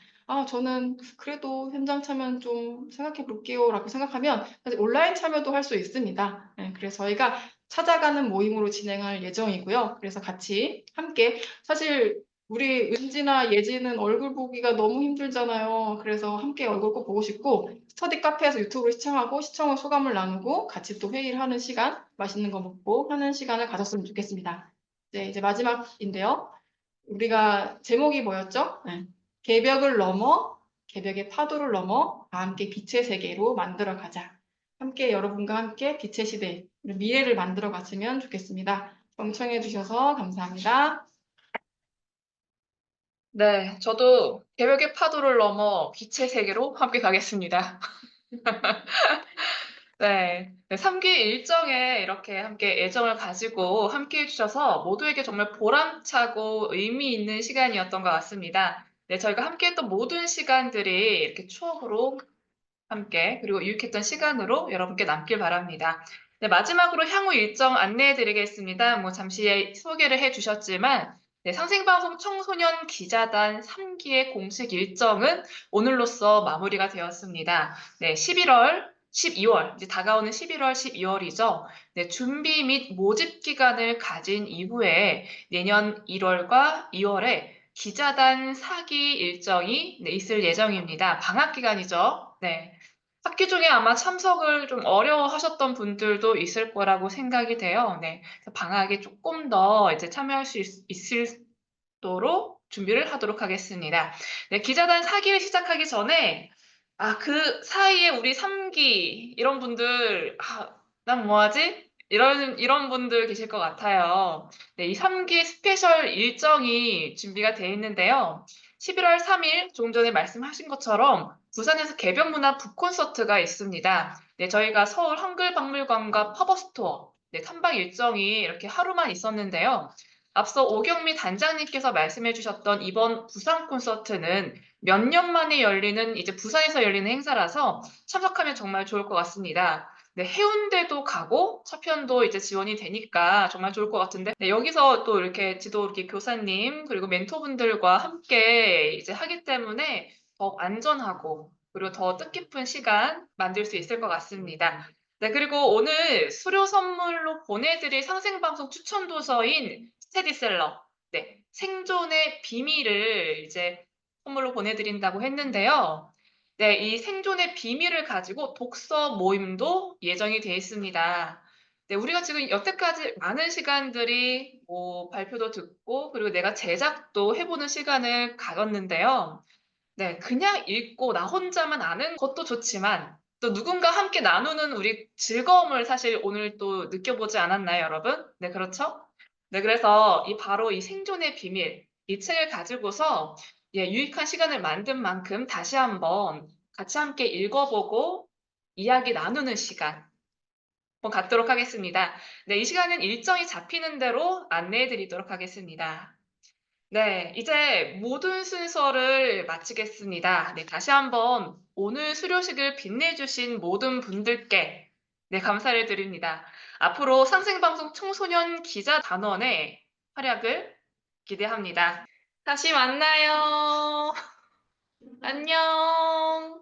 저는 그래도 현장 참여는 좀 생각해 볼게요 라고 생각하면 사실 온라인 참여도 할 수 있습니다. 그래서 저희가 찾아가는 모임으로 진행할 예정이고요. 그래서 같이 함께 사실 우리 은지나 예지는 얼굴 보기가 너무 힘들잖아요. 그래서 함께 얼굴 꼭 보고 싶고 스터디 카페에서 유튜브로 시청하고 시청 후 소감을 나누고 같이 또 회의를 하는 시간, 맛있는 거 먹고 하는 시간을 가졌으면 좋겠습니다. 이제 마지막인데요. 우리가 제목이 뭐였죠? 개벽을 넘어, 개벽의 파도를 넘어 다 함께 빛의 세계로 만들어 가자. 함께 여러분과 함께 빛의 시대, 미래를 만들어 갔으면 좋겠습니다. 경청해 주셔서 감사합니다. 네, 저도 개벽의 파도를 넘어 빛의 세계로 함께 가겠습니다. 네, 3기 일정에 이렇게 함께 애정을 가지고 함께 해주셔서 모두에게 정말 보람차고 의미 있는 시간이었던 것 같습니다. 네, 저희가 함께 했던 모든 시간들이 이렇게 추억으로 함께 그리고 유익했던 시간으로 여러분께 남길 바랍니다. 네, 마지막으로 향후 일정 안내해 드리겠습니다. 잠시 소개를 해 주셨지만 네, 상생방송 청소년 기자단 3기의 공식 일정은 오늘로써 마무리가 되었습니다. 네, 11월, 12월, 이제 다가오는 11월, 12월이죠. 네, 준비 및 모집 기간을 가진 이후에 내년 1월과 2월에 기자단 4기 일정이 있을 예정입니다. 방학 기간이죠. 네. 학기 중에 아마 참석을 좀 어려워하셨던 분들도 있을 거라고 생각이 돼요. 네. 그래서 방학에 조금 더 이제 참여할 수 있도록 준비를 하도록 하겠습니다. 네, 기자단 4기를 시작하기 전에 그 사이에 우리 3기 이런 분들 난 뭐하지? 이런 분들 계실 것 같아요. 네, 이 3기 스페셜 일정이 준비가 되어 있는데요. 11월 3일 조금 전에 말씀하신 것처럼 부산에서 개벽문화 북콘서트가 있습니다. 네, 저희가 서울 한글박물관과 팝업스토어 3박 일정이 이렇게 하루만 있었는데요. 앞서 오경미 단장님께서 말씀해 주셨던 이번 부산 콘서트는 몇 년 만에 열리는 이제 부산에서 열리는 행사라서 참석하면 정말 좋을 것 같습니다. 네, 해운대도 가고 차편도 이제 지원이 되니까 정말 좋을 것 같은데 네, 여기서 또 이렇게 이렇게 교사님 그리고 멘토분들과 함께 이제 하기 때문에 더 안전하고 그리고 더 뜻깊은 시간 만들 수 있을 것 같습니다. 네, 그리고 오늘 수료 선물로 보내드릴 상생방송 추천 도서인 스테디셀러, 네, 생존의 비밀을 이제 선물로 보내드린다고 했는데요. 네, 이 생존의 비밀을 가지고 독서 모임도 예정이 되어 있습니다. 네, 우리가 지금 여태까지 많은 시간들이 발표도 듣고 그리고 내가 제작도 해보는 시간을 가졌는데요. 네, 그냥 읽고 나 혼자만 아는 것도 좋지만 또 누군가 함께 나누는 우리 즐거움을 사실 오늘 또 느껴보지 않았나요, 여러분? 네, 그렇죠? 네, 그래서 바로 이 생존의 비밀, 이 책을 가지고서 유익한 시간을 만든 만큼 다시 한번 같이 함께 읽어보고 이야기 나누는 시간 한번 갖도록 하겠습니다. 네, 이 시간은 일정이 잡히는 대로 안내해 드리도록 하겠습니다. 네, 이제 모든 순서를 마치겠습니다. 네, 다시 한번 오늘 수료식을 빛내주신 모든 분들께 감사를 드립니다. 앞으로 상생방송 청소년 기자 단원의 활약을 기대합니다. 다시 만나요. 안녕.